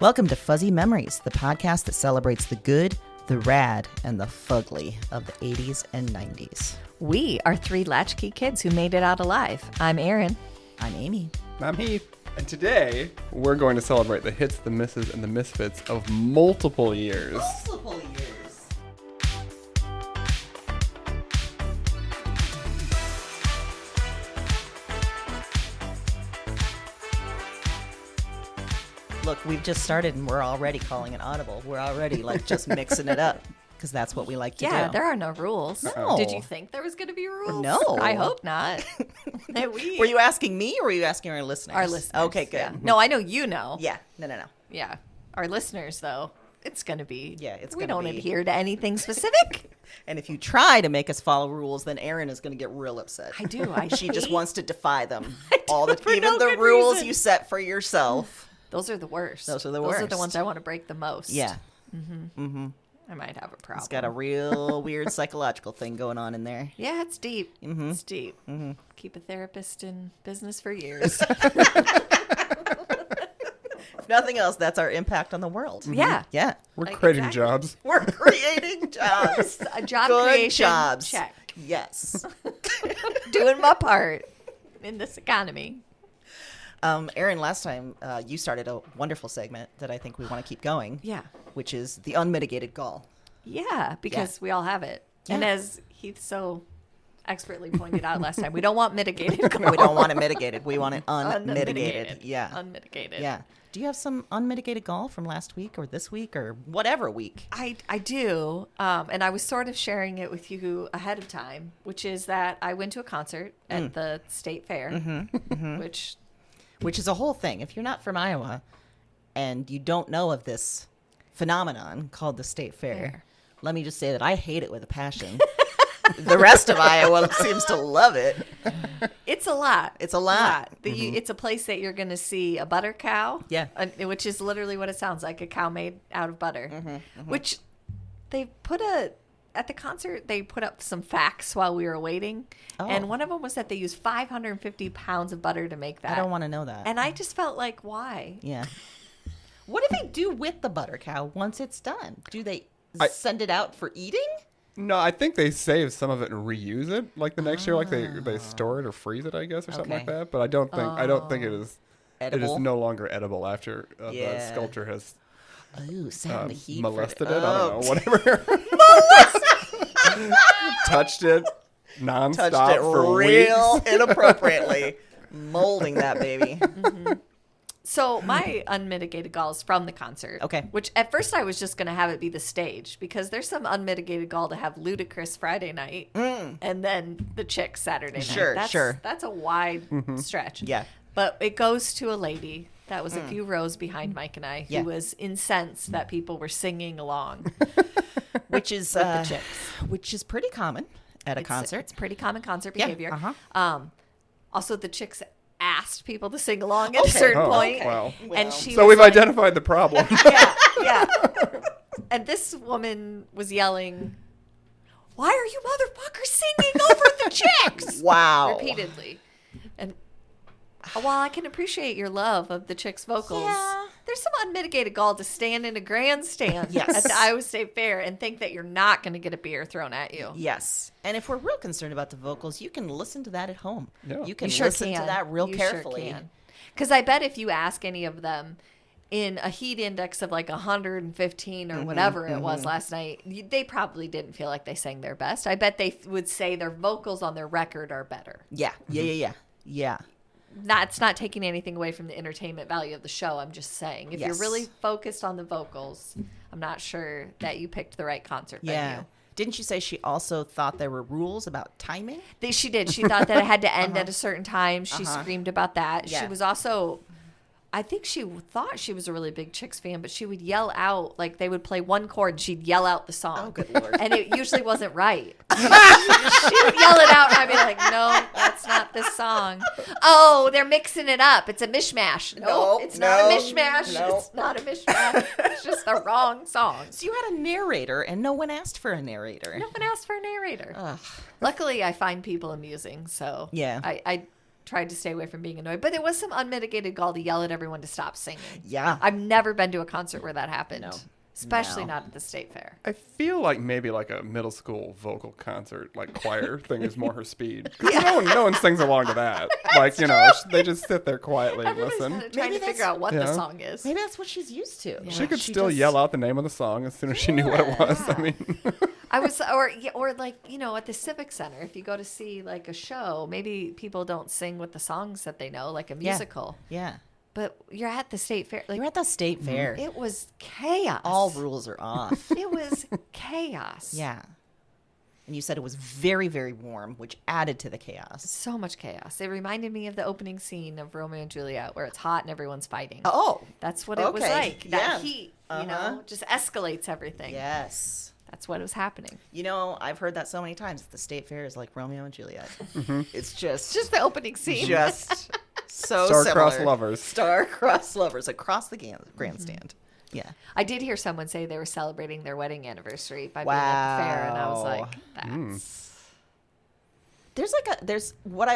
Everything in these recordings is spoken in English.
Welcome to Fuzzy Memories, the podcast that celebrates the good, the rad, and the fugly of the 80s and 90s. We are three latchkey kids who made it out alive. I'm Erin. I'm Amy. I'm Heath. And today, we're going to celebrate the hits, the misses, and the misfits of multiple years. Multiple years. Look, we've just started and we're already calling it audible. We're already just mixing it up because that's what we like to do. Yeah, there are no rules. No. Did you think there was going to be rules? No. I hope not. Were you asking me or were you asking our listeners? Our listeners. Okay, good. Yeah. No, I know you know. Yeah. No. Yeah. Our listeners, though, it's going to be. Yeah, it's we going to don't be. adhere to anything specific. And if you try to make us follow rules, then Erin is going to get real upset. I do. She just wants to defy them. For Even no the good rules reason. you set for yourself. Those are the worst. Those are the Those are worst. the ones I want to break the most. Yeah. I might have a problem. It's got a real weird psychological thing going on in there. Yeah, it's deep. It's deep. Keep a therapist in business for years. If nothing else, that's our impact on the world. Yeah. Yeah. We're creating exactly. jobs. We're creating jobs. A job Good creation jobs. check. Yes. Doing my part in this economy. Erin, last time you started a wonderful segment that I think we want to keep going. Yeah. Which is the unmitigated gall. Yeah, because we all have it. Yeah. And as Heath so expertly pointed out last time, we don't want mitigated gall. We don't want it mitigated. We want it unmitigated. Yeah. Unmitigated. Yeah. Do you have some unmitigated gall from last week or this week or whatever week? I do. And I was sort of sharing it with you ahead of time, which is that I went to a concert at the state fair, Which is a whole thing. If you're not from Iowa and you don't know of this phenomenon called the state fair, let me just say that I hate it with a passion. The rest of Iowa seems to love it. It's a lot. It's a lot. It's a place that you're going to see a butter cow. Yeah. Which is literally what it sounds like, a cow made out of butter. Which they at the concert, they put up some facts while we were waiting. Oh. And one of them was that they used 550 pounds of butter to make that. I don't want to know that. And I just felt like, why? Yeah. What do they do with the butter cow once it's done? Do they send it out for eating? No, I think they save some of it and reuse it like the next year, like they store it or freeze it, I guess, or something like Okay. that. But I don't think it is Edible? It is no longer edible after the Yeah. sculpture has Oh, sat in the heat. molested for it. I don't know, whatever. Touched it nonstop Touched it for real weeks. inappropriately. Molding that baby. So my unmitigated gall is from the concert. Okay. Which at first I was just going to have it be the stage because there's some unmitigated gall to have Ludacris Friday night and then the Chicks Saturday night. Sure. That's a wide stretch. Yeah. But it goes to a lady that was a few rows behind Mike and I who Yeah. was incensed that people were singing along Which is with the Chicks. which is pretty common at a concert. It's pretty common concert Yeah, behavior. uh-huh. Also, the Chicks asked people to sing along at a certain point. Wow. And she So was we've like, identified the problem. yeah. And this woman was yelling, "Why are you motherfuckers singing over the Chicks?" Wow. Repeatedly. And while I can appreciate your love of the Chicks' vocals, Yeah. there's some unmitigated gall to stand in a grandstand Yes. at the Iowa State Fair and think that you're not going to get a beer thrown at you. Yes. And if we're real concerned about the vocals, you can listen to that at home. Yeah. You can You sure listen can. to that real You carefully. Sure because I bet if you ask any of them in a heat index of like 115 or whatever it was last night, they probably didn't feel like they sang their best. I bet they would say their vocals on their record are better. Yeah. Yeah. It's not taking anything away from the entertainment value of the show. I'm just saying, if you're Yes. really focused on the vocals, I'm not sure that you picked the right concert Yeah. venue. Didn't you say she also thought there were rules about timing? She did. She thought that it had to end at a certain time. She screamed about that. Yeah. She was also, I think she thought she was a really big Chicks fan, but she would yell out, like they would play one chord and she'd yell out the song. Oh, good Lord. And it usually wasn't right. She would yell it out and I'd be like, no, that's not this song. Oh, they're mixing it up. It's a mishmash. No, it's not a mishmash. no. It's not a mishmash. It's just the wrong song. So you had a narrator and no one asked for a narrator. No one asked for a narrator. Ugh. Luckily, I find people amusing, so Yeah. I tried to stay away from being annoyed. But there was some unmitigated gall to yell at everyone to stop singing. Yeah. I've never been to a concert where that happened. No. Especially No. not at the state fair. I feel like maybe like a middle school vocal concert, like choir thing is more her speed. 'Cause no one sings along to that. Like, they just sit there quietly and Everybody's listen. kind of trying Maybe to figure out what the yeah. song is. Maybe that's what she's used to. She could She still just- yell out the name of the song as soon as she knew what it was. I mean, I was, or like, at the Civic Center, if you go to see like a show, maybe people don't sing with the songs that they know, like a musical. Yeah. But you're at the state fair. Like, You're at the state fair. it was chaos. All rules are off. It was chaos. Yeah. And you said it was very, very warm, which added to the chaos. So much chaos. It reminded me of the opening scene of Romeo and Juliet, where it's hot and everyone's fighting. Oh. That's what it was Okay. like. That Yeah. heat, Uh-huh. just escalates everything. Yes. That's what was happening. I've heard that so many times. The state fair is like Romeo and Juliet. Mm-hmm. It's just Just the opening scene. just so Star-crossed similar. lovers. Star-crossed lovers across the grandstand. Yeah. I did hear someone say they were celebrating their wedding anniversary by being at the fair, and I was Wow. like, that's... There's why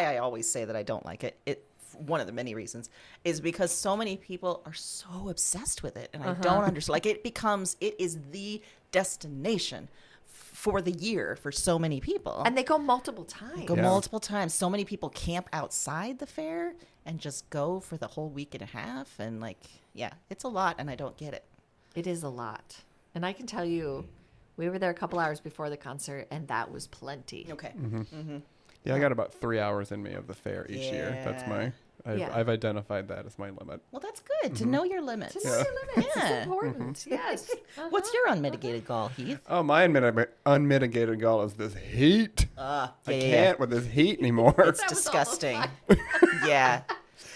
I always say that I don't like it. One of the many reasons is because so many people are so obsessed with it, and I don't understand. Like it is the destination for the year for so many people. And they go multiple times. Go Yeah. multiple times. So many people camp outside the fair and just go for the whole week and a half, and it's a lot, and I don't get it. It is a lot. And I can tell you, we were there a couple hours before the concert, and that was plenty. Okay. yeah, I got about 3 hours in me of the fair each year. That's Yeah. I've identified that as my limit. Well, that's good to know your limits. To know your limits Yeah. is important. Yes. What's your unmitigated gall, Heath? Oh, my unmitigated gall is this heat. I can't with this heat anymore. It's That was disgusting. almost Yeah.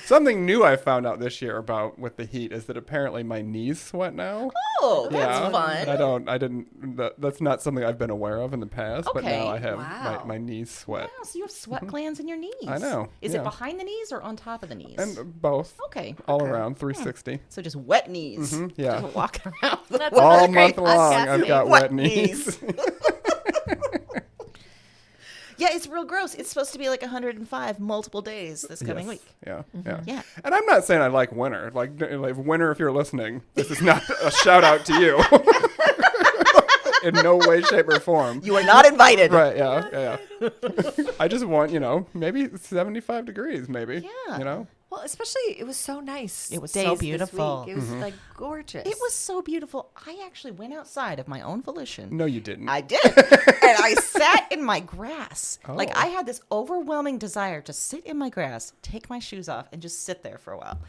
Something new I found out this year about with the heat is that apparently my knees sweat now. Oh, that's fun. That's not something I've been aware of in the past, but Okay. now I have Wow. my knees sweat. Wow, so you have sweat glands in your knees. I know, Is yeah. it behind the knees or on top of the knees? And both. Okay. All okay. around 360. So just wet knees. Yeah. Just walking around. That's All another great month long, podcast I've name. got wet knees. Yeah, it's real gross. It's supposed to be like 105 multiple days this coming Yes. week. Yeah, yeah. Yeah. And I'm not saying I like winter. Like winter, if you're listening, this is not a shout out to you. In no way, shape, or form. You are not invited. Right, yeah. I just want, maybe 75 degrees, maybe. Yeah. Well, especially it was so nice. It was days so this beautiful. week. It was like gorgeous. It was so beautiful. I actually went outside of my own volition. No, you didn't. I did. And I sat in my grass. Like Oh. I had this overwhelming desire to sit in my grass, take my shoes off, and just sit there for a while.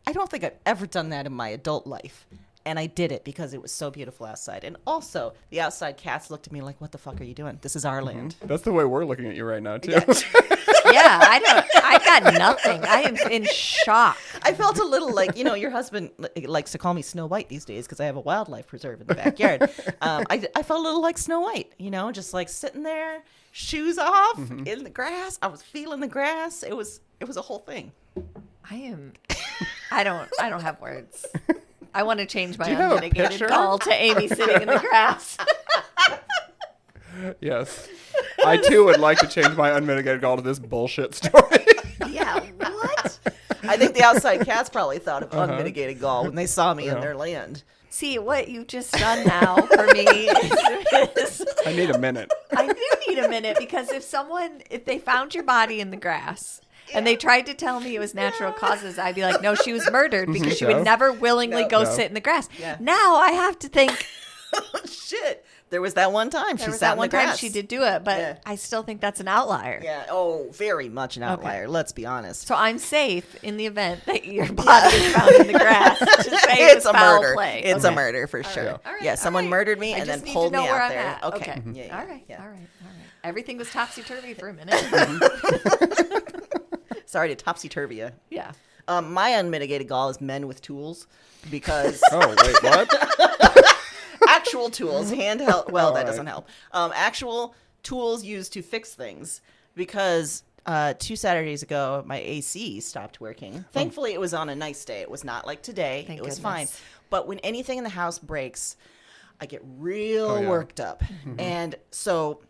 I don't think I've ever done that in my adult life. And I did it because it was so beautiful outside. And also, the outside cats looked at me like, what the fuck are you doing? This is our land. That's the way we're looking at you right now, too. Yeah, I got nothing. I am in shock. I felt a little like, your husband likes to call me Snow White these days because I have a wildlife preserve in the backyard. I felt a little like Snow White, just like sitting there, shoes off in the grass. I was feeling the grass. It was a whole thing. I don't have words. I want to change my you have a unmitigated picture? gall to Amy sitting in the grass. Yes. I, too, would like to change my unmitigated gall to this bullshit story. Yeah, what? I think the outside cats probably thought of unmitigated gall when they saw me in Yeah. their land. See, what you've just done now for me is I need a minute. I do need a minute, because if they found your body in the grass and they tried to tell me it was natural causes, I'd be like, no, she was murdered, because she Yeah. would never willingly go No. sit in the grass. Yeah. Now I have to think, Shit. There was that one time there was sat that in one the time grass. she did do it, but Yeah. I still think that's an outlier. Yeah. Oh, very much an outlier. Let's be honest. So I'm safe in the event that your body is found in the grass to say it It's was a foul murder. play. It's Okay. a murder for sure. right. All right, Yeah, all someone right. murdered me I and just then need pulled to know me where out I'm there. at. Okay. Yeah, All right. yeah. All right. Everything was topsy-turvy for a minute. Sorry to topsy-turvy you. Yeah. My unmitigated gall is men with tools because Oh, wait, what? actual tools, handheld. Well, that right. doesn't help. Actual tools used to fix things because 2 Saturdays ago, my AC stopped working. Thankfully, it was on a nice day. It was not like today. Thank it was goodness. fine. But when anything in the house breaks, I get real yeah. worked up. And so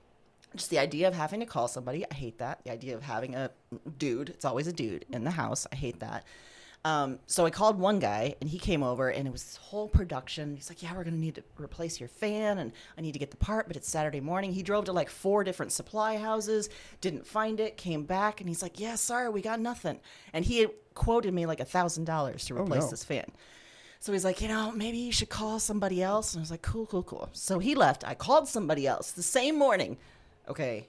Just the idea of having to call somebody, I hate that. The idea of having a dude, it's always a dude in the house, I hate that. So I called one guy, and he came over, and it was this whole production. He's like, yeah, we're going to need to replace your fan, and I need to get the part, but it's Saturday morning. He drove to like 4 different supply houses, didn't find it, came back, and he's like, yeah, sorry, we got nothing. And he had quoted me like $1,000 to replace this fan. So he's like, maybe you should call somebody else. And I was like, cool. So he left. I called somebody else the same morning. Okay.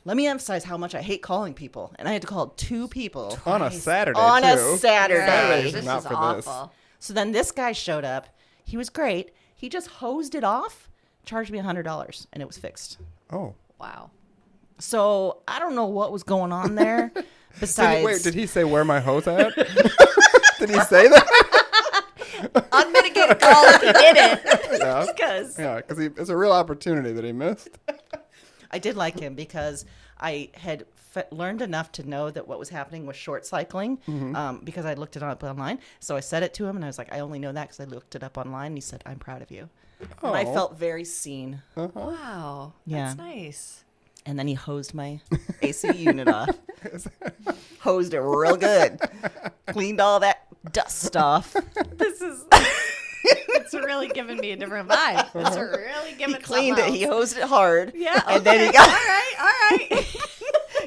Let me emphasize how much I hate calling people. And I had to call 2 people. On a Saturday, On a too. Saturday. Saturdays This not is for awful. So then this guy showed up. He was great. He just hosed it off, charged me $100, and it was fixed. Oh. Wow. So I don't know what was going on there. Besides, Did he say where my hose at? Did he say that? Unmitigated call if he didn't. Yeah. Because Yeah, because it's a real opportunity that he missed. I did like him because I had learned enough to know that what was happening was short cycling because I looked it up online. So I said it to him, and I was like, I only know that because I looked it up online. And he said, I'm proud of you. And I Oh. felt very seen. wow. Yeah. That's nice. And then he hosed my AC unit off. Hosed it real good. Cleaned all that dust off. This is it's really giving me a different vibe. It's really giving He cleaned it. something He else. hosed it hard. Yeah. And then he All got right.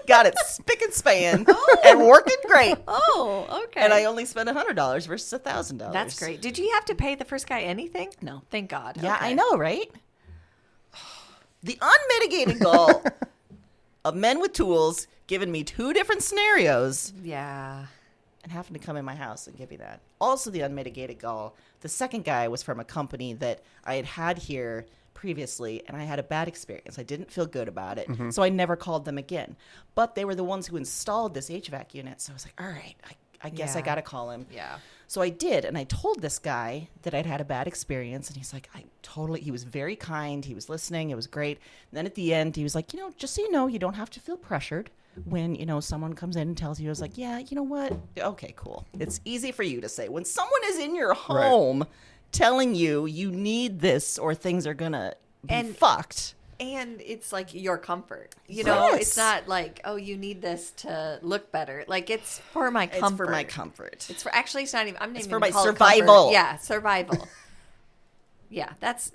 got it spick and span and working great. Oh, okay. And I only spent $100 versus $1,000. That's great. Did you have to pay the first guy anything? No. Thank God. Yeah, Okay. I know, right? The unmitigated gall of men with tools giving me 2 different scenarios Yeah. and having to come in my house and give me that. Also, the unmitigated gall. The second guy was from a company that I had here previously, and I had a bad experience. I didn't feel good about it, so I never called them again. But they were the ones who installed this HVAC unit, so I was like, all right, I guess I Yeah. got to call him. Yeah. So I did, and I told this guy that I'd had a bad experience, and he's like, he was very kind. He was listening. It was great. And then at the end, he was like, just so you know, you don't have to feel pressured when, someone comes in and tells you, I was like, yeah, you know what? Okay, cool. It's easy for you to say. When someone is in your home telling you you need this or things are going to be fucked. And it's like your comfort. Yes. It's not like, oh, you need this to look better. Like, it's for my comfort. It's for my comfort. It's for, actually, it's not even, I'm not It's even for my call it survival. comfort. Yeah, survival. Yeah, that's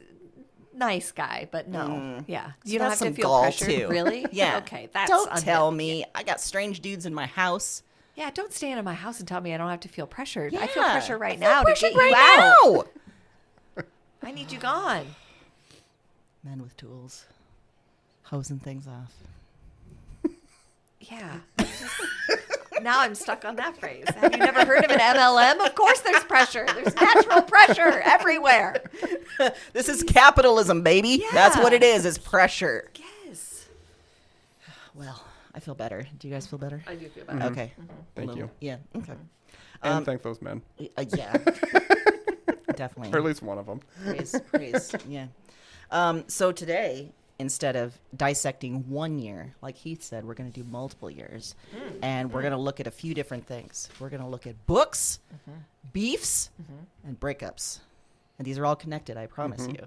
nice guy, but no. Yeah. So You don't that's have to some feel gall, pressured. too. Really? Yeah. Okay, that's Don't tell me. I got strange dudes in my house. Yeah, don't stand in my house and tell me I don't have to feel pressured. Yeah. I feel pressure right I feel now to pressured get you right out. now. I need you gone. Men with tools. Hosing things off. Yeah. Now I'm stuck on that phrase. Have you never heard of an MLM? Of course there's pressure. There's natural pressure everywhere. This is capitalism, baby. That's what Yeah. it is pressure. Yes. Well, I feel better. Do you guys feel better? I do feel better. Okay. Thank you. Yeah. Okay. And thank those men. Yeah. Definitely. Or at least one of them. Praise. Yeah. So today, instead of dissecting 1 year, like Heath said, we're going to do multiple years. And we're going to look at a few different things. We're going to look at books, beefs, and breakups. And these are all connected, I promise you.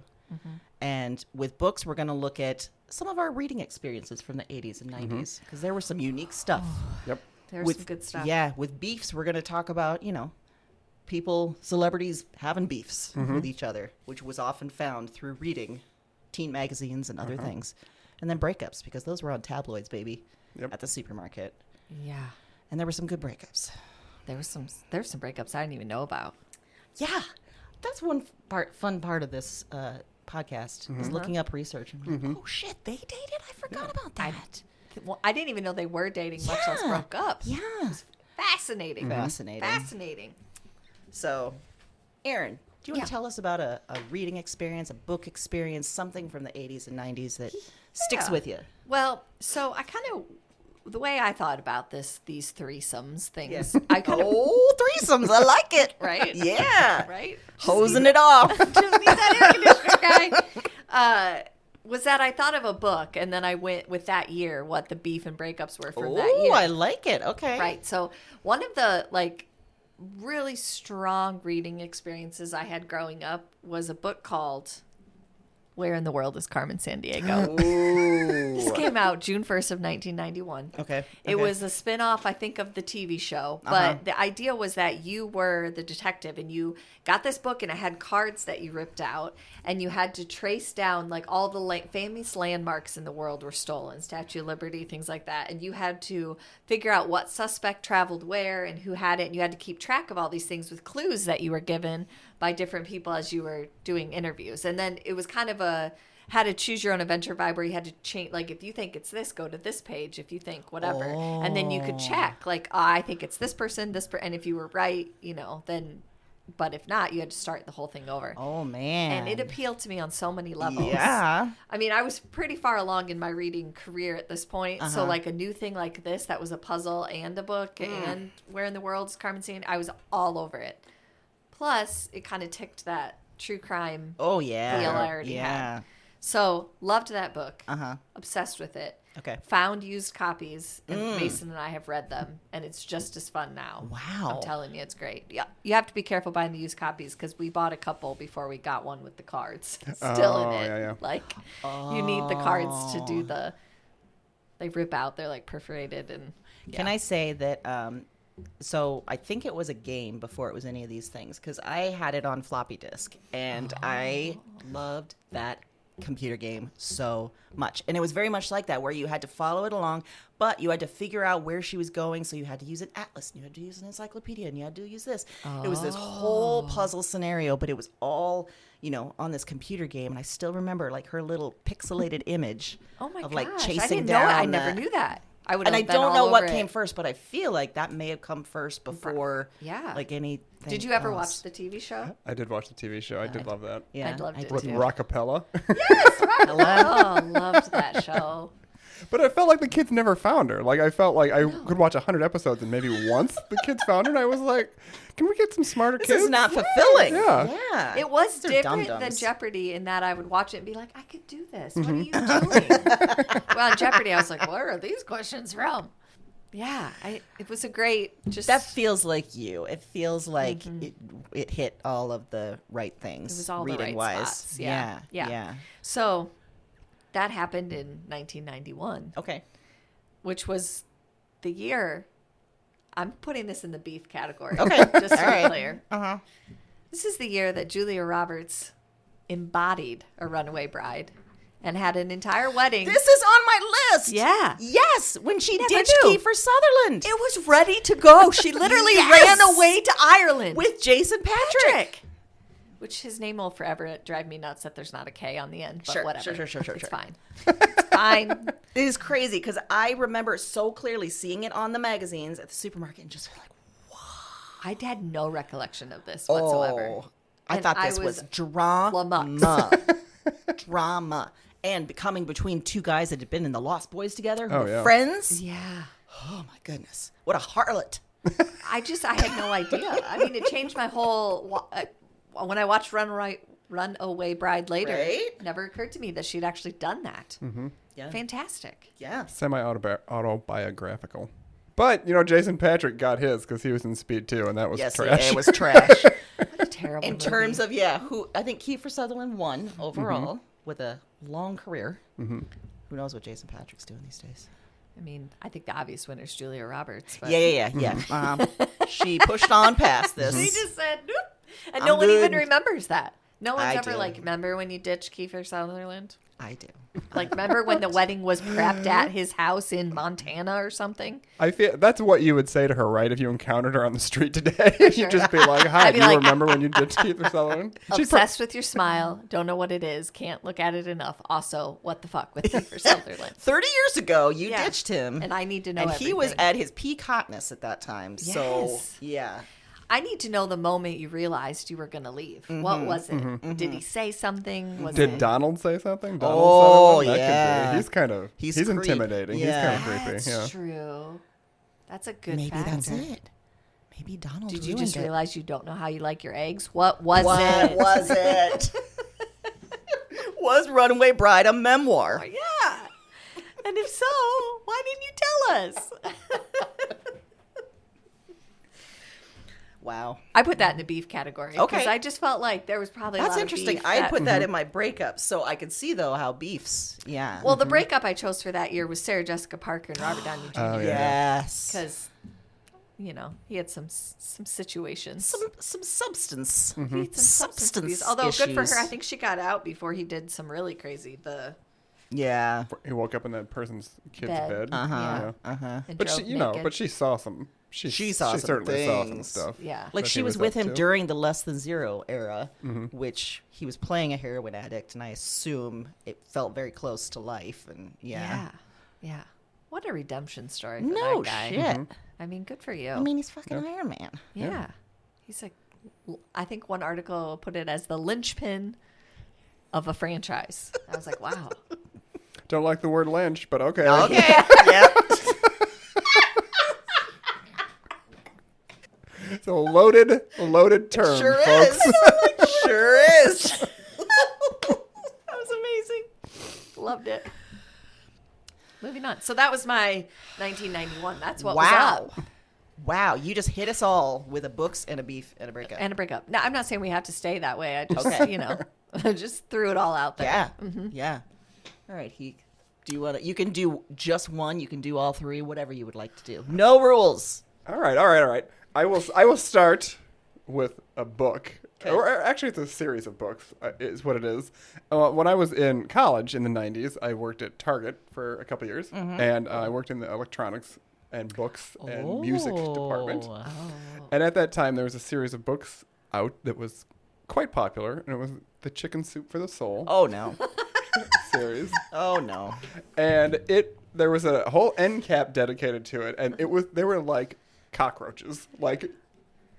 And with books, we're going to look at some of our reading experiences from the 80s and 90s because there was some unique stuff. Yep. There's some good stuff. Yeah, with beefs, we're going to talk about, people, celebrities having beefs with each other, which was often found through reading teen magazines and other things. And then breakups, because those were on tabloids, baby, at the supermarket. Yeah. And there were some good breakups. There was some breakups I didn't even know about. Yeah, that's one fun part of this podcast is looking up research. And being like, oh, shit, they dated? I forgot about that. Well, I didn't even know they were dating, much less broke up. Yeah. Fascinating. Fascinating. So, Aaron, do you want to tell us about a reading experience, a book experience, something from the 80s and 90s that sticks with you? Well, so I kind of, the way I thought about these threesomes things, I kind of, Threesomes. I like it. right? Yeah. Right? Hosing it off. Just need that air conditioner guy. Was that I thought of a book, and then I went with that year, what the beef and breakups were from that year. Oh, I like it. Okay. Right. So one of the really strong reading experiences I had growing up was a book called Where in the World is Carmen Sandiego? Ooh. This came out June 1st of 1991. Okay. It was a spin-off, I think, of the TV show. But the idea was that you were the detective and you got this book and it had cards that you ripped out and you had to trace down like all the famous landmarks in the world were stolen, Statue of Liberty, things like that. And you had to figure out what suspect traveled where and who had it. And you had to keep track of all these things with clues that you were given by different people as you were doing interviews. And then it was kind of had a choose your own adventure vibe where you had to change, like, if you think it's this, go to this page, if you think whatever. And then you could check, like, I think it's this person, and if you were right, then, but if not, you had to start the whole thing over. Oh, man. And it appealed to me on so many levels. Yeah. I mean, I was pretty far along in my reading career at this point. So, like, a new thing like this, that was a puzzle and a book and Where in the World is Carmen Sandiego, I was all over it. Plus, it kind of ticked that true crime Oh, yeah. feel I already had. So, loved that book. Obsessed with it. Okay. Found used copies, and Mason and I have read them, and it's just as fun now. Wow. I'm telling you, it's great. Yeah, you have to be careful buying the used copies because we bought a couple before we got one with the cards still in it. Yeah. Like, you need the cards to do they rip out. They're like perforated and. Yeah. Can I say that? So I think it was a game before it was any of these things because I had it on floppy disk and I loved that computer game so much. And it was very much like that where you had to follow it along, but you had to figure out where she was going. So you had to use an atlas and you had to use an encyclopedia and you had to use this. It was this whole puzzle scenario, but it was all, on this computer game. And I still remember like her little pixelated image of like chasing I didn't down. know it. I never knew that. And I don't know what came first, but I feel like that may have come first before like anything. Did you ever else. watch the TV show? I did watch the TV show. I did love that. Yeah, I loved it With too. Rockapella. Yes, Rockapella. Oh, loved that show. But I felt like the kids never found her. Like, I felt like I could watch 100 episodes and maybe once the kids found her. And I was like, can we get some smarter kids? This is not fulfilling. Yeah. It was These are different than dum-dums. Jeopardy in that I would watch it and be like, I could do this. What are you doing? Well, in Jeopardy, I was like, where are these questions from? Yeah, it was a great That feels like you. It feels like it hit all of the right things. It was all the reading right wise. spots. Yeah. So that happened in 1991. Okay. Which was the year. I'm putting this in the beef category. Okay. Just to All be right. clear. Uh-huh. This is the year that Julia Roberts embodied a runaway bride and had an entire wedding. This is on my list. Yeah. Yes, when she Never ditched knew. Kiefer Sutherland. It was ready to go. She literally Yes. ran away to Ireland. With Jason Patrick. Which his name will forever drive me nuts that there's not a K on the end. But Sure, whatever. sure. It's fine. It's fine. It is crazy because I remember so clearly seeing it on the magazines at the supermarket and just like, I had no recollection of this whatsoever. oh. I And thought I this was was drama. Drama. And coming between two guys that had been in the Lost Boys together who Oh, were yeah. friends. Yeah. Oh my goodness. What a harlot. I had no idea. I mean, it changed my whole. When I watched Runaway Bride later, Right? it never occurred to me that she'd actually done that. Yeah. Fantastic. Yeah. Semi-autobiographical. But, Jason Patrick got his because he was in Speed 2, and that was Yes, trash. it was trash. What a terrible In movie. terms of, who I think Kiefer Sutherland won overall with a long career. Who knows what Jason Patrick's doing these days? I mean, I think the obvious winner is Julia Roberts. But Yeah. She pushed on past this. She just said, nope. And I'm no one even good. remembers that. No one's I ever do. remember when you ditched Kiefer Sutherland? I do. Remember when the wedding was prepped at his house in Montana or something? I feel that's what you would say to her, right? If you encountered her on the street today, you'd just be like, "Hi, I'd be do you like, remember when you ditched Kiefer Sutherland?" Obsessed with your smile. Don't know what it is. Can't look at it enough. Also, what the fuck with Kiefer Sutherland? 30 years ago, you Yeah. ditched him. And I need to know And he was everything. at his peak hotness at that time. So, Yes. yeah. I need to know the moment you realized you were going to leave. What was it? Did he say something? Was Did it? Donald say something? Oh, Sutherland? That yeah. could be. He's kind of he's creep. intimidating. Yeah. He's kind of creepy. That's Yeah. true. That's a good Maybe factor. that's it. Maybe Donald Did you ruined just it. realize you don't know how you like your eggs? What was What it? was it? Was Runaway Bride a memoir? Yeah. And if so, why didn't you tell us? Wow. I put that in the beef category. Okay. Because I just felt like there was probably a That's lot interesting. of beef. I that- put that in my breakup, so I could see, though, how beefs. Yeah. Well, the breakup I chose for that year was Sarah Jessica Parker and Robert Downey Jr. Oh, yeah. yes. Because, he had some situations. Some substance. He had some substance abuse. Substance Although good for issues. her, I think she got out before he did some really crazy. Yeah. He woke up in that person's kid's Bed. bed. Uh-huh. Yeah. Uh-huh. And But drove she, naked. but she saw some. She saw some certainly saw some things. stuff. Yeah. Like that she he was was with up him to. during the Less Than Zero era, which he was playing a heroin addict, and I assume it felt very close to life. And Yeah. What a redemption story for no that guy. shit. I mean, good for you. I mean, he's fucking Iron Man. yeah. He's I think one article put it as the linchpin of a franchise. I was like, wow. Don't like the word lynch, but okay. Okay. Yep. It's a loaded term, Sure folks. is. Sure is. That was amazing. Loved it. Moving on. So that was my 1991. That's what was Wow. up. Wow. You just hit us all with a books and a beef and a breakup. And a breakup. Now, I'm not saying we have to stay that way. I just, Okay. just threw it all out there. Yeah. Yeah. All right, Heek. Do you want to? You can do just one. You can do all three. Whatever you would like to do. No rules. All right. I will start with a book. Okay. Or actually, it's a series of books, is what it is. When I was in college in the 90s, I worked at Target for a couple years, and I worked in the electronics and books and music department. Oh. And at that time, there was a series of books out that was quite popular, and it was the Chicken Soup for the Soul Oh no. series. Oh no. And there was a whole end cap dedicated to it, and they were like cockroaches. Like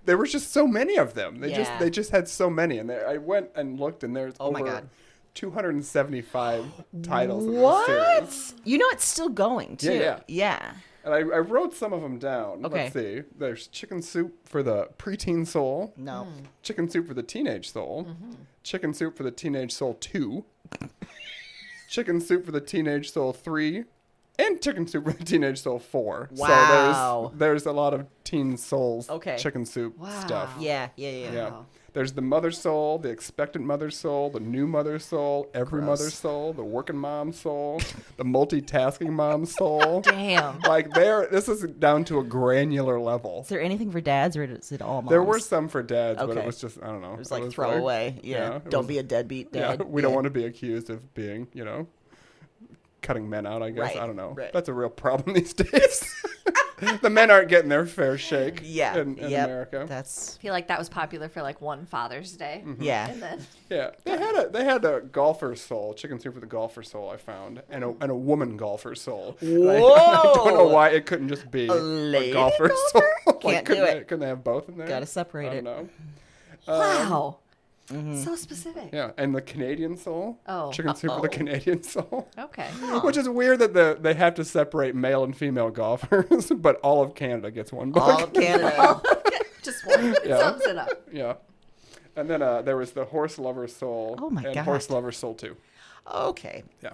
there was just so many of them. Yeah. They just had so many, and I went and looked, and there's Oh my over God. 275 titles in this What? series. You know it's still going too. Yeah. Yeah. And I wrote some of them down. Okay. Let's see. There's Chicken Soup for the preteen soul. No. Chicken Soup for the teenage soul. Chicken Soup for the teenage soul 2. Chicken Soup for the teenage soul 3. And Chicken Soup for the teenage soul 4. Wow. So there's a lot of teen souls Okay. chicken soup stuff. Yeah. Yeah. There's the mother soul, the expectant mother soul, the new mother soul, every Gross. mother soul, the working mom soul, the multitasking mom soul. Damn. Like this is down to a granular level. Is there anything for dads or is it all moms? There were some for dads, but Okay. it was just, I don't know. It was like throwaway. Yeah. it Don't was- be a deadbeat Yeah, dad. we don't want to be accused of being, cutting men out, I guess. Right, I don't know. right. That's a real problem these days. The men aren't getting their fair shake Yeah. in Yep. America. That's I feel like that was popular for like one Father's Day. yeah. And then Yeah, they had a golfer soul, chicken soup for the golfer soul. I found, and a woman golfer soul. And I don't know Whoa. why it couldn't just be lady a golfer soul. Can't couldn't do they, it. couldn't they have both in there? Gotta separate I it. don't know. wow. So specific. Yeah, and the Canadian soul. Oh. Chicken soup for the Canadian soul. Okay. Which is weird that they have to separate male and female golfers, but all of Canada gets one book. All of Canada. Just one. It Yeah. sums it up. Yeah. And then there was the horse lover soul. Oh my and God. horse lover soul 2. Okay. Yeah.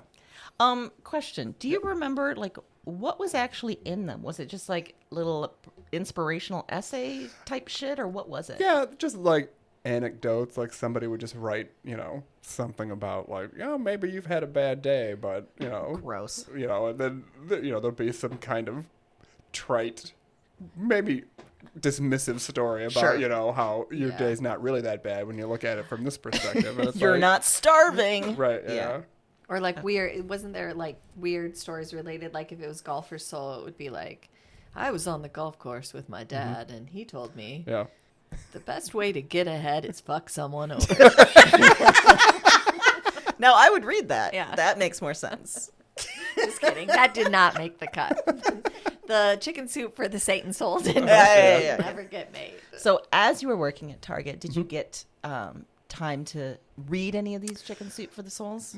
Question. Do you remember like what was actually in them? Was it just like little inspirational essay type shit or what was it? Yeah, just like anecdotes, like somebody would just write, something about like, maybe you've had a bad day, but, Gross. and then, there'll be some kind of trite, maybe dismissive story about, Sure. how your Yeah. day's not really that bad when you look at it from this perspective. And it's You're like- not starving. Right, Yeah. yeah. Or like weird, wasn't there like weird stories related? Like if it was golfer's soul, it would be like, I was on the golf course with my dad and he told me Yeah. the best way to get ahead is fuck someone over. Now I would read that. Yeah. That makes more sense. Just kidding. That did not make the cut. The chicken soup for the Satan soul did Yeah. never get made. So as you were working at Target, did you get time to read any of these Chicken Soup for the Souls?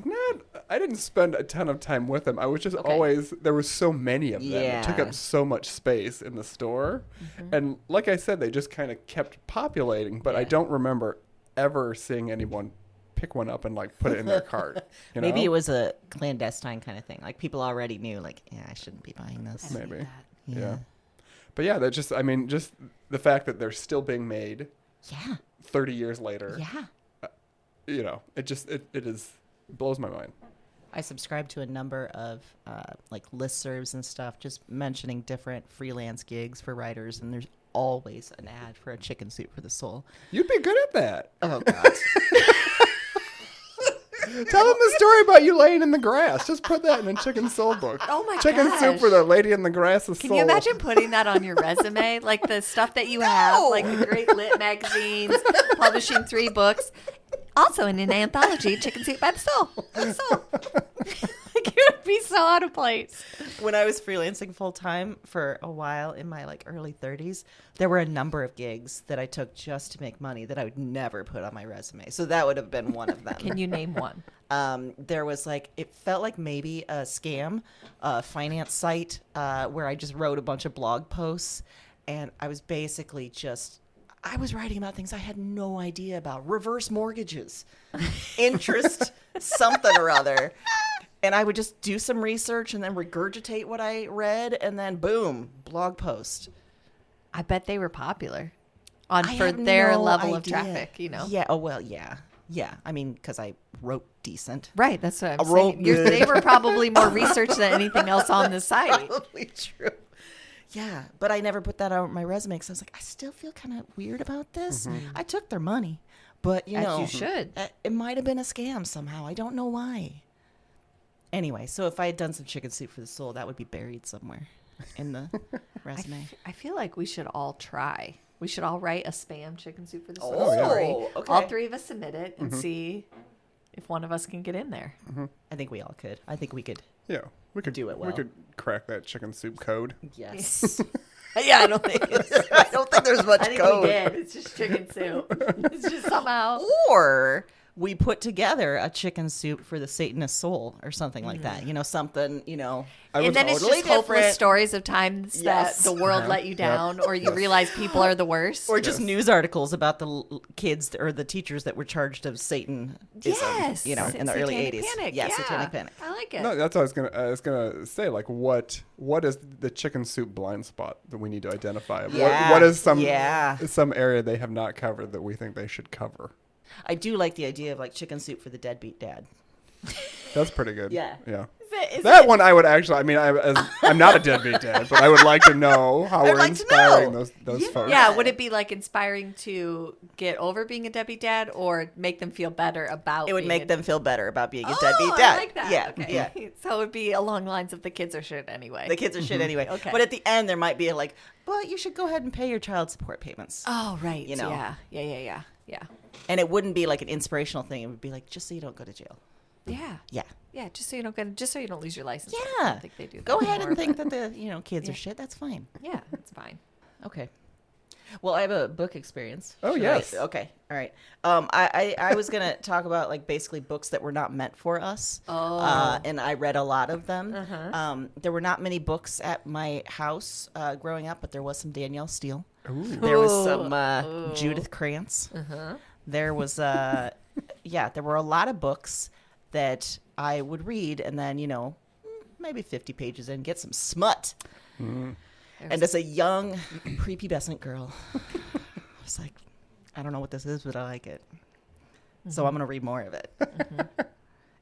I didn't spend a ton of time with them. I was just always, there were so many of them. It took Yeah. up so much space in the store. And like I said, they just kind of kept populating, but I Yeah. don't remember ever seeing anyone pick one up and like put it in their cart. You Maybe know? it was a clandestine kind of thing. Like people already knew, like, yeah, I shouldn't be buying this. Maybe. Yeah. Yeah. But yeah, that just the fact that they're still being made. Yeah. 30 years later. Yeah. It blows my mind. I subscribe to a number of like listservs and stuff, just mentioning different freelance gigs for writers, and there's always an ad for a chicken soup for the soul. You'd be good at that. Oh God. Tell them the story about you laying in the grass. Just put that in a chicken soul book. Oh my Chicken gosh. soup for the lady in the grass's soul. Can you imagine putting that on your resume? Like the stuff that you have, like the great lit magazines, publishing 3 books. Also in an anthology, Chicken Soup by the Soul. Like, it would be so out of place. When I was freelancing full time for a while in my like early 30s, there were a number of gigs that I took just to make money that I would never put on my resume. So that would have been one of them. Can you name one? There was like, it felt like maybe a scam, a finance site where I just wrote a bunch of blog posts, and I was basically I was writing about things I had no idea about. Reverse mortgages, interest, something or other. And I would just do some research and then regurgitate what I read, and then boom, blog post. I bet they were popular for had their no level of idea. traffic, Yeah, oh well, yeah. Yeah, I mean, because I wrote decent. Right, that's what I'm wrote saying. good. They were probably more research than anything else on the site. Probably true. Yeah, but I never put that on my resume because I was like, I still feel kind of weird about this. Mm-hmm. I took their money, but As you should. It might have been a scam somehow. I don't know why. Anyway, so if I had done some chicken soup for the soul, that would be buried somewhere in the resume. I feel like we should all try. We should all write a spam chicken soup for the soul Oh, yeah. story. Okay. All 3 of us submit it and see if one of us can get in there. I think we all could. I think we could. Yeah, we could Do it well. We could crack that chicken soup code. Yes. Yeah, I don't think there's much I think code. we did. It's just chicken soup. It's just somehow. Or we put together a chicken soup for the Satanist soul or something like that. You know, something, you know. And then it's totally just hopeless different. stories of times Yes. that the world let you down, or you realize people are the worst. Or just news articles about the kids or the teachers that were charged of Satanism, yes, you know, in the early Satanic 80s. Panic. Yeah, Yeah, Satanic Panic. I like it. No, that's what I was gonna say. Like, what is the chicken soup blind spot that we need to identify? Yeah. What is some area they have not covered that we think they should cover? I do like the idea of like chicken soup for the deadbeat dad. That's pretty good. Yeah. Yeah. Is That it- one I would actually. I mean, I'm not a deadbeat dad, but I would like to know how we're like to inspiring know. those folks. Yeah, would it be like inspiring to get over being a deadbeat dad, or make them feel better about? It would being make a- them feel better about being a Oh, deadbeat dad. I like that. Yeah, Okay. yeah. So it would be along the lines of the kids are shit anyway. The kids are shit anyway. Okay. But at the end, there might be like, but you should go ahead and pay your child support payments. Oh, right. You know. Yeah. And it wouldn't be like an inspirational thing. It would be like, just so you don't go to jail. Yeah. Yeah. Yeah, just so you don't lose your license. I Yeah. don't think they do that Go ahead anymore, and think but- that the kids are shit. That's fine. Yeah, it's fine. Okay. Well, I have a book experience. Oh, Should yes. Okay. All right. I was gonna talk about like basically books that were not meant for us. Oh. And I read a lot of them. There were not many books at my house growing up, but there was some Danielle Steele. There was some Judith Krantz. There was there were a lot of books that I would read, and then maybe 50 pages in, get some smut. And as a young, prepubescent girl, I was like, I don't know what this is, but I like it. So I'm going to read more of it.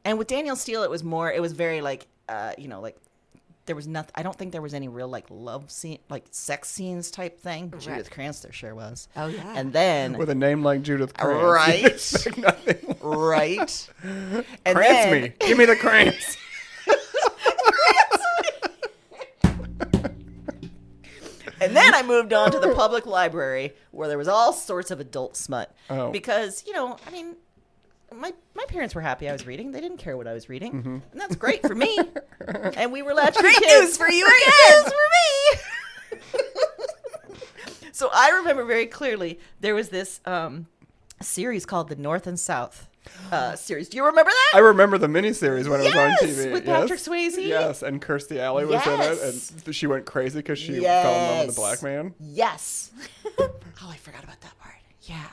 And with Danielle Steele, it was very like, like there was nothing, I don't think there was any real like love scene, like sex scenes type thing. Judith Krantz, there sure was. Oh, yeah. And then. With a name like Judith Krantz. Right. you expect nothing. Right. And Krantz then, me. Give me the Krantz. And then I moved on to the public library where there was all sorts of adult smut. Oh. Because, I mean, my parents were happy I was reading. They didn't care what I was reading. And that's great for me. And we were latchkey Great kids. news for you Great again. news for me. So I remember very clearly there was this series called The North and South series. Do you remember that? I remember the miniseries when it was on Yes, TV. with Patrick Swayze. Yes, and Kirstie Alley was in Yes. it, and she went crazy because she fell in love with a black man. Yes. Oh, I forgot about that part. Yeah.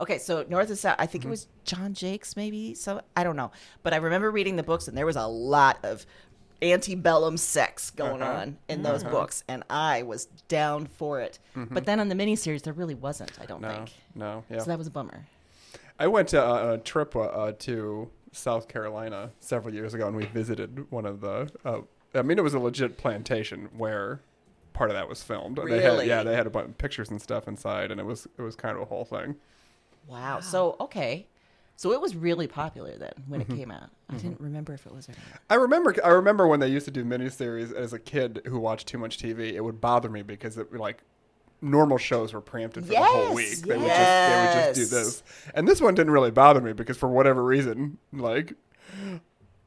Okay, so North and South, I think it was John Jakes maybe. So I don't know. But I remember reading the books, and there was a lot of antebellum sex going on in those books, and I was down for it. But then on the miniseries, there really wasn't, I don't think. No, yeah. So that was a bummer. I went to a trip to South Carolina several years ago, and we visited one of the. It was a legit plantation where part of that was filmed. Really? They had a bunch of pictures and stuff inside, and it was kind of a whole thing. Wow. So okay, so it was really popular then when it came out. I didn't remember if it was or not. I remember when they used to do miniseries as a kid who watched too much TV. It would bother me because normal shows were preempted for the whole week. They would just do this. And this one didn't really bother me because for whatever reason,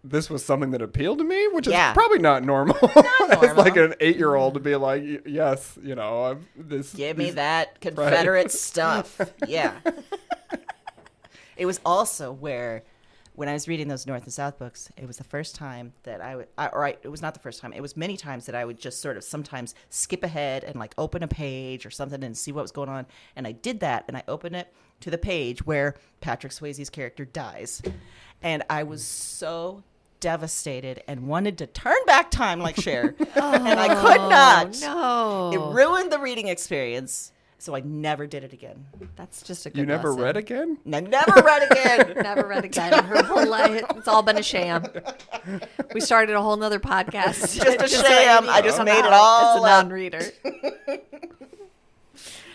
this was something that appealed to me, which is probably not normal. It's like an 8-year-old to be like, yes, this. Give me that Confederate stuff. Yeah. It was also where, when I was reading those North and South books, it was the first time that it was not the first time. It was many times that I would just sort of sometimes skip ahead and open a page or something and see what was going on. And I did that, and I opened it to the page where Patrick Swayze's character dies. And I was so devastated and wanted to turn back time like Cher. And I could not. No. It ruined the reading experience. So I never did it again. That's just a good You never lesson. read again? I never read again. Never read again. Her whole life, it's all been a sham. We started a whole nother podcast. Just a sham. I just made it all as a non-reader.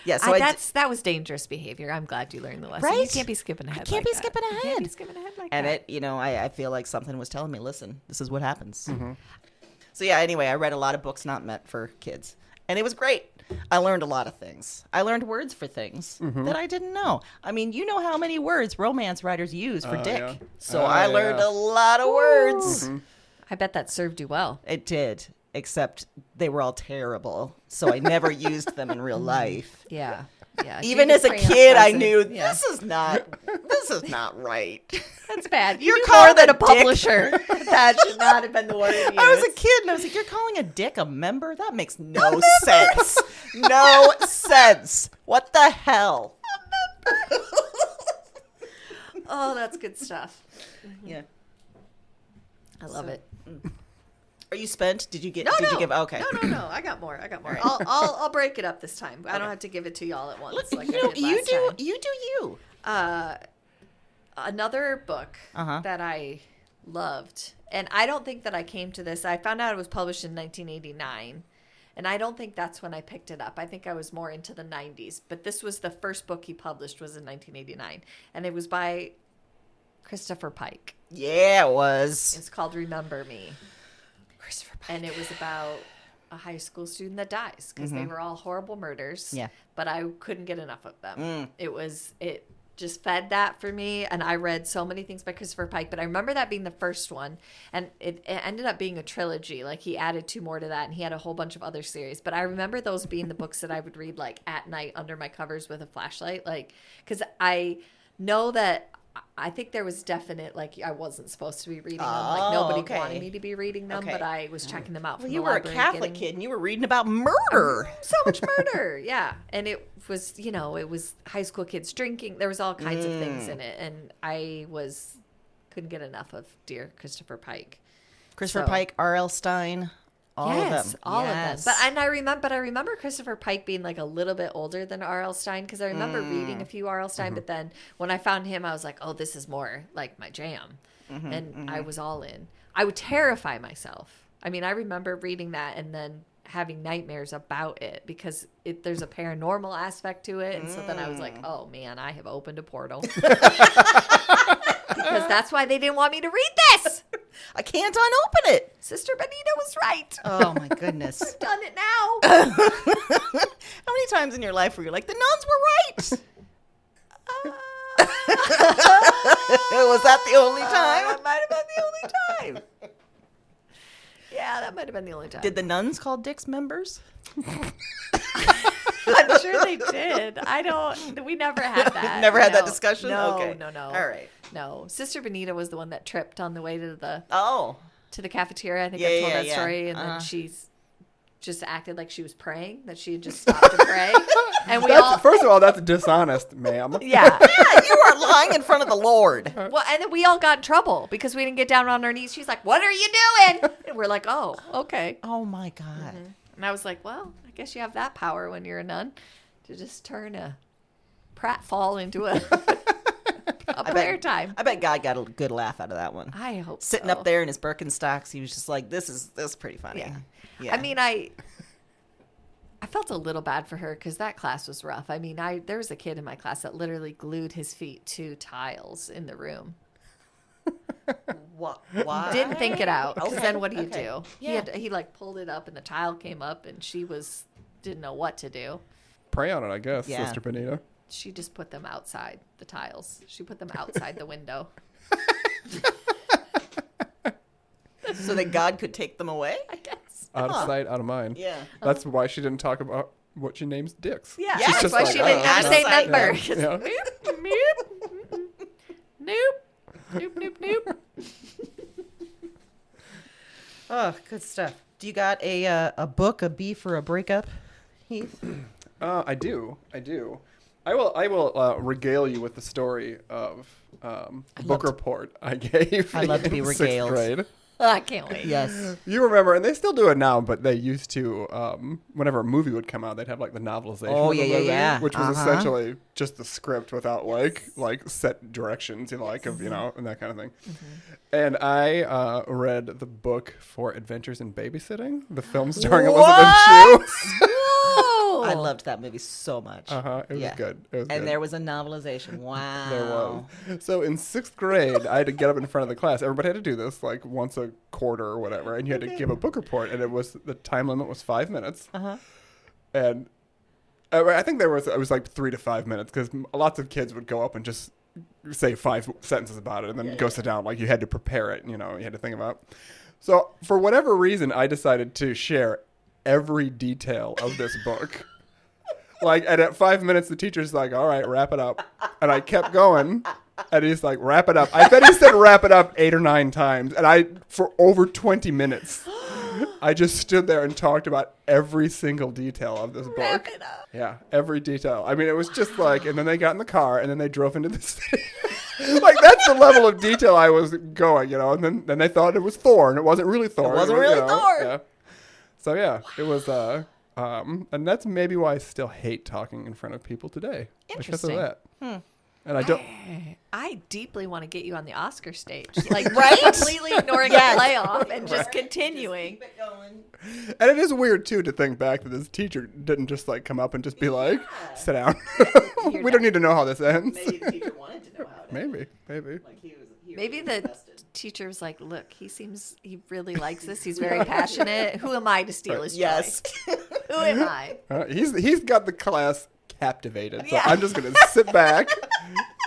Yeah, so that was dangerous behavior. I'm glad you learned the lesson. Right? You can't be skipping ahead. Can't be skipping ahead. Can't be skipping ahead like and that. it, I feel like something was telling me, listen, this is what happens. So yeah, anyway, I read a lot of books not meant for kids. And it was great. I learned a lot of things. I learned words for things that I didn't know. I mean, you know how many words romance writers use for dick. Yeah. So I learned a lot of words. I bet that served you well. It did, except they were all terrible. So I never used them in real life. Yeah. Yeah. Even as a kid, I knew this is not right. That's bad. You're You're calling more than a a publisher. That should not have been the word used. I was a kid and I was like, you're calling a dick a member? That makes no sense. No sense. What the hell? Oh, that's good stuff. Yeah. I love it. Are you spent? Did you give? Okay. No. I got more. I'll break it up this time. I don't have to give it to you all at once. Look, like I did last time. You do you. Another book that I loved, and I don't think that I came to this. I found out it was published in 1989, and I don't think that's when I picked it up. I think I was more into the 90s. But this was the first book he published was in 1989, and it was by Christopher Pike. Yeah, it was. It's called Remember Me. Christopher Pike. And it was about a high school student that dies because they were all horrible murders. Yeah. But I couldn't get enough of them. It just fed that for me. And I read so many things by Christopher Pike, but I remember that being the first one. And it ended up being a trilogy. Like he added 2 more to that, and he had a whole bunch of other series. But I remember those being the books that I would read at night under my covers with a flashlight. Because I know that I think there was definite, I wasn't supposed to be reading them. Nobody wanted me to be reading them, but I was checking them out from the you were a library. Catholic kid, and you were reading about murder. So much murder, yeah. And it was, it was high school kids drinking. There was all kinds of things in it, and I couldn't get enough of dear Christopher Pike. Christopher Pike, R.L. Stein. All of them. All of them. But I remember Christopher Pike being a little bit older than R.L. Stein because I remember reading a few R.L. Stein, but then when I found him, I was like, oh, this is more like my jam. And I was all in. I would terrify myself. I mean, I remember reading that and then having nightmares about it because there's a paranormal aspect to it. And so then I was like, oh, man, I have opened a portal. Because that's why they didn't want me to read this. I can't unopen it. Sister Benita was right. Oh, my goodness. I've done it now. How many times in your life were you like, the nuns were right? Was that the only time? That might have been the only time. Yeah, that might have been the only time. Did the nuns call dicks members? I'm sure they did. We never had that. Never had that discussion? No, Okay. no. All right. No. Sister Benita was the one that tripped on the way to the Oh. to the cafeteria. I think I told that yeah. story. And then just acted like she was praying, that she had just stopped to pray. And First of all, that's dishonest, ma'am. Yeah. Yeah, you are lying in front of the Lord. Well, and then we all got in trouble because we didn't get down on our knees. She's like, "What are you doing?" And we're like, "Oh, okay." Oh my God. And I was like, "Well, I guess you have that power when you're a nun, to just turn a pratfall into a prayer time." I bet God got a good laugh out of that one. I hope Sitting so. up there in his Birkenstocks, he was just like, "This is pretty funny." Yeah. Yeah. I mean, I felt a little bad for her because that class was rough. I mean, there was a kid in my class that literally glued his feet to tiles in the room. Why? Didn't think it out. Because Okay, then what do you okay. do? Yeah. He like pulled it up and the tile came up and she didn't know what to do. Pray on it, I guess, Yeah. Sister Benita. She just put them outside, the tiles. She put them outside the window. So that God could take them away? I guess. Out of sight, out of mind. Yeah. That's why she didn't talk about what she names dicks. Yeah, Yeah, She's that's just why like, she didn't "Oh, ever say outside number. Yeah. Nope. Nope. Oh, good stuff. Do you got a book, a beef, or a breakup, Heath? I do. I will regale you with the story of book report I gave. I love to be in sixth regaled. grade. I can't wait. Yes. You remember, and they still do it now, but they used to, whenever a movie would come out, they'd have like the novelization Oh, of the yeah, movie, yeah. which was Uh-huh. essentially just the script without like set directions, and that kind of thing. And I read the book for Adventures in Babysitting, the film starring Elizabeth Shue. Whoa. I loved that movie so much. It was good. It was And good. there was a novelization. Wow. There was. So in sixth grade, I had to get up in front of the class. Everybody had to do this like once a quarter or whatever, and you had to give a book report. And the time limit was 5 minutes. Uh-huh. And I think it was like 3 to 5 minutes because lots of kids would go up and just say 5 sentences about it and then go sit down. Like you had to prepare it, you had to think about it. So for whatever reason, I decided to share every detail of this book. And at 5 minutes, the teacher's like, "All right, wrap it up." And I kept going. And he's like, "Wrap it up." I bet he said wrap it up 8 or 9 times. And for over 20 minutes, I just stood there and talked about every single detail of this book. Wrap it up. Yeah, every detail. I mean, it was just and then they got in the car and then they drove into the city. That's the level of detail I was going, and then they thought it was Thor and it wasn't really Thor. It wasn't really Thor. Yeah. So yeah, it was, and that's maybe why I still hate talking in front of people today. Because of Interesting. that. And I don't. I deeply want to get you on the Oscar stage. Right? Completely ignoring the playoff and just continuing. Keep it going. And it is weird too to think back that this teacher didn't just come up and just be like, "Sit down." We don't need to know how this ends. Maybe the teacher wanted to know how it Maybe. Like he was Maybe really the invested. teacher was like, "Look, he really likes this. He's very passionate. Who am I to steal his joy? Yes. Who am I?" He's got the class captivated. So Yeah. I'm just gonna sit back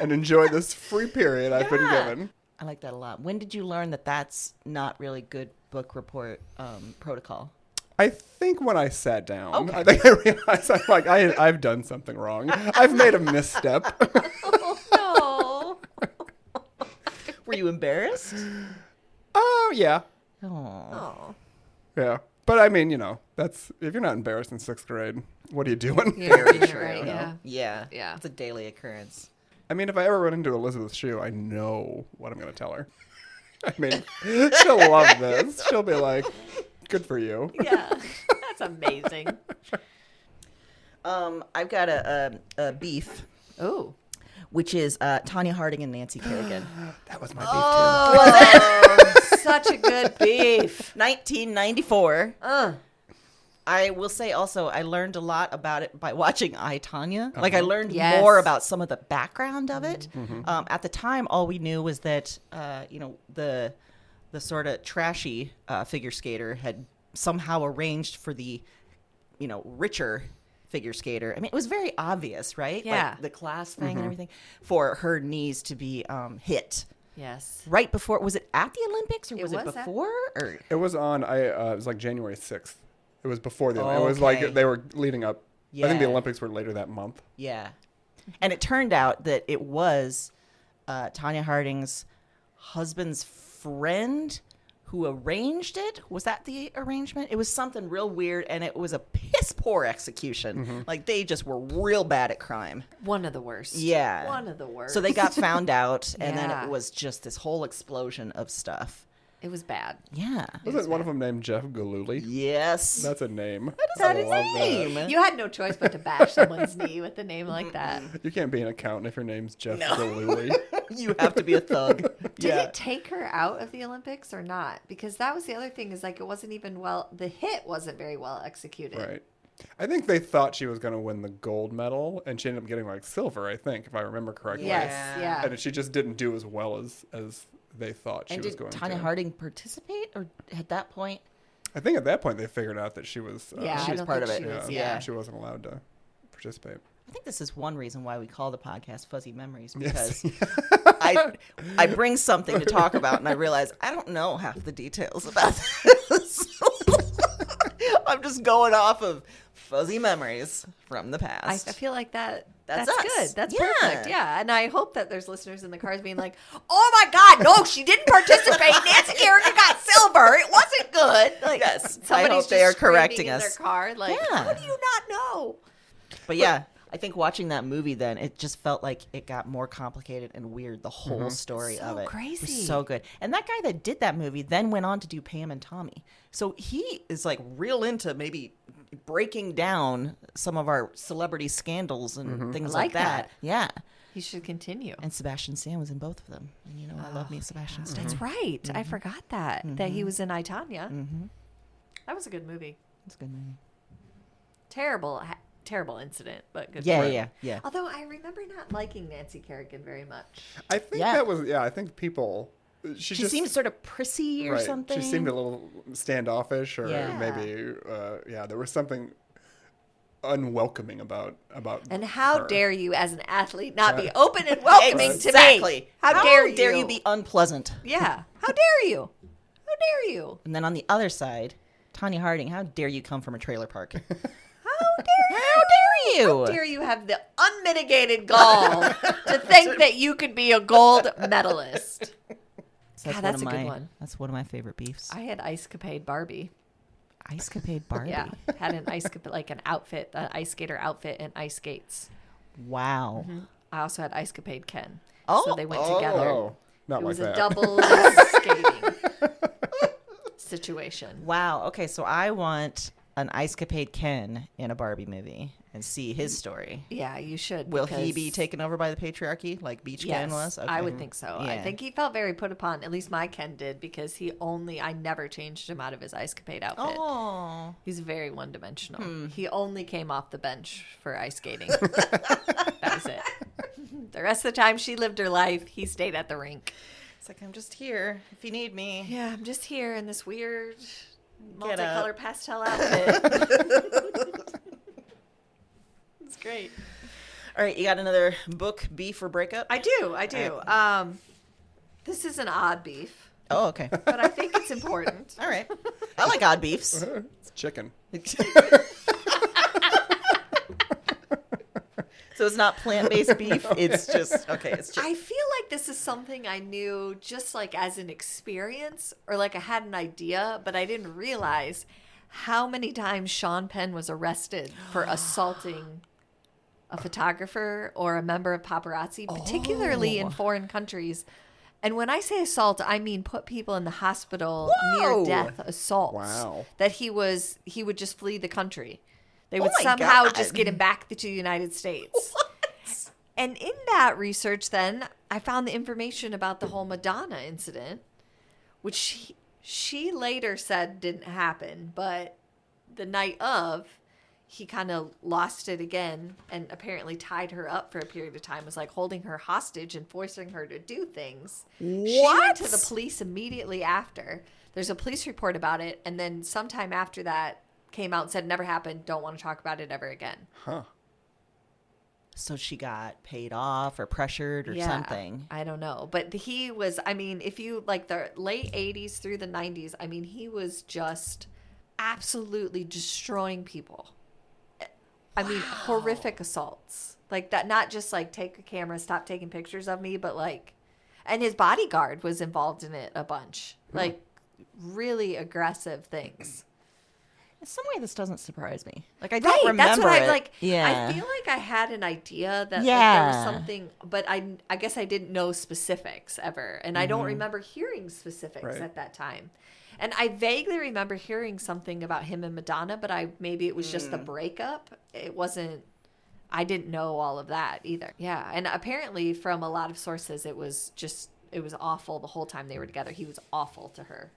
and enjoy this free period I've been given. I like that a lot. When did you learn that that's not really good book report protocol? I think when I sat down, Okay. I think I realized I've done something wrong. I've made a misstep. No. Were you embarrassed? Oh yeah, Oh. Oh. yeah. But I mean, that's if you're not embarrassed in sixth grade, what are you doing? Very You're true. right, yeah. Yeah. Yeah. It's a daily occurrence. I mean, if I ever run into Elizabeth Shue, I know what I'm going to tell her. I mean, she'll love this. She'll be like, "Good for you." Yeah. That's amazing. I've got a beef, Oh. which is Tanya Harding and Nancy Kerrigan. That was my beef Oh, such a good beef. 1994. I will say also, I learned a lot about it by watching I, Tanya. Like, I learned Yes. more about some of the background of it. At the time, all we knew was that, the sort of trashy figure skater had somehow arranged for the, richer figure skater. I mean, it was very obvious, right? Yeah. Like the class thing and everything, for her knees to be hit. Yes. Right before, was it at the Olympics or was it was at- before? Or It was on. It was like January 6th. It was before the. It was like Okay. they were leading up. I think the Yeah. Olympics were later that month. Yeah. And it turned out that it was Tanya Harding's husband's friend who arranged it. Was that the arrangement? It was something real weird, and it was a piss poor execution. Like, they just were real bad at crime. One of the worst. Yeah. One of the worst. So they got found out, and then Yeah. it was just this whole explosion of stuff. It was bad. Yeah. Wasn't one of them named Jeff Galooly? Yes. That's a name. That I is love a name. You had no choice but to bash someone's knee with a name like that. You can't be an accountant if your name's Jeff Galooly. You have to be a thug. Did it take her out of the Olympics or not? Because that was the other thing, is like it wasn't even the hit wasn't very well executed. Right. I think they thought she was going to win the gold medal, and she ended up getting like silver, I think, if I remember correctly. Yes, Yeah. yeah. And she just didn't do as well as they thought she And was did going Tanya to. Harding participate, or at that point? I think at that point they figured out that she was Yeah, she I was don't part think of she it. was, Yeah. she wasn't allowed to participate. I think this is one reason why we call the podcast Fuzzy Memories, Yes. because I bring something to talk about, and I realize I don't know half the details about this. I'm just going off of fuzzy memories from the I past. feel like that's us. good. That's Yeah. perfect. Yeah. And I hope that there's listeners in the cars being like, oh my God, no, she didn't participate. Nancy Kerrigan got silver. It wasn't good. Like, Yes. I somebody's hope they are just screaming correcting in us. their car. Like, Yeah. how do you not know? But yeah, I think watching that movie then, it just felt like it got more complicated and weird, the whole story So of it. crazy. It was so good. And that guy that did that movie then went on to do Pam and Tommy. So he is like real into maybe breaking down some of our celebrity scandals and things I like like that. that. Yeah. He should continue. And Sebastian Stan was in both of them. And you know, I love me Sebastian Stan. That's right. I forgot that he was in I, Tonya. That was a good movie. It's a good movie. Terrible incident, but good. Yeah, for him. yeah. Although I remember not liking Nancy Kerrigan very much. I think Yeah. that was, I think people. She just seemed sort of prissy or right. something. She seemed a little standoffish, or Yeah. maybe, there was something unwelcoming about. And how her. dare you, as an athlete, not be open and welcoming to Exactly. me? How dare you? be unpleasant? Yeah. How dare you? How dare you? And then on the other side, Tanya Harding, how dare you come from a trailer park? How dare How dare you? How dare you have the unmitigated gall to think that you could be a gold medalist? So God, one that's of a good my- one. That's one of my favorite beefs. I had Ice Capade Barbie. Ice Capade Barbie. Yeah, had an like an outfit, an ice skater outfit, and ice skates. Wow. I also had Ice Capade Ken. Oh, so they went together. Oh, not It like was that. a double skating situation. Wow. Okay, so I want an Ice Capade Ken in a Barbie movie and see his story. Yeah, you should. Will he be because- taken over by the patriarchy like Beach Yes, Ken was? I would think so. I Yeah. think he felt very put upon. At least my Ken did, because I never changed him out of his Ice Capade outfit. Oh. He's very one-dimensional. He only came off the bench for ice skating. That was it. The rest of the time she lived her life, he stayed at the rink. It's like, I'm just here if you need me. Yeah, I'm just here in this weird Get up. multicolored pastel outfit. It's great. All right, you got another book, beef or breakup? I do. This is an odd beef, Oh, okay. but I think it's important. All right. I like odd beefs. It's chicken. So it's not plant-based beef. It's just okay. It's just I feel like this is something I knew just like as an experience, or like I had an idea, but I didn't realize how many times Sean Penn was arrested for assaulting a photographer or a member of paparazzi, particularly in foreign countries. And when I say assault, I mean put people in the hospital, Whoa. near death assaults. Wow. That he would just flee the country. They would my somehow God. just get him back to the United States. And in that research, then, I found the information about the whole Madonna incident, which she later said didn't happen. But the night of, he kind of lost it again and apparently tied her up for a period of time, was like holding her hostage and forcing her to do things. She went to the police immediately after. There's a police report about it. And then sometime after that came out and said, never happened. Don't want to talk about it ever again. Huh. so she got paid off or pressured or something. I don't know. But he was, I mean, if you like the late 80s through the 90s, I mean, he was just absolutely destroying people. I mean, horrific assaults. Like that, not just like take a camera, stop taking pictures of me, but like, and his bodyguard was involved in it a bunch. Like really aggressive things. In some way, this doesn't surprise me. Like, I don't remember that's what it. I like. Yeah. I feel like I had an idea that like, there Yeah. was something, but I guess I didn't know specifics ever, and I don't remember hearing specifics at that time. And I vaguely remember hearing something about him and Madonna, but maybe it was just the breakup. It wasn't. I didn't know all of that either. Yeah, and apparently from a lot of sources, it was awful the whole time they were together. He was awful to her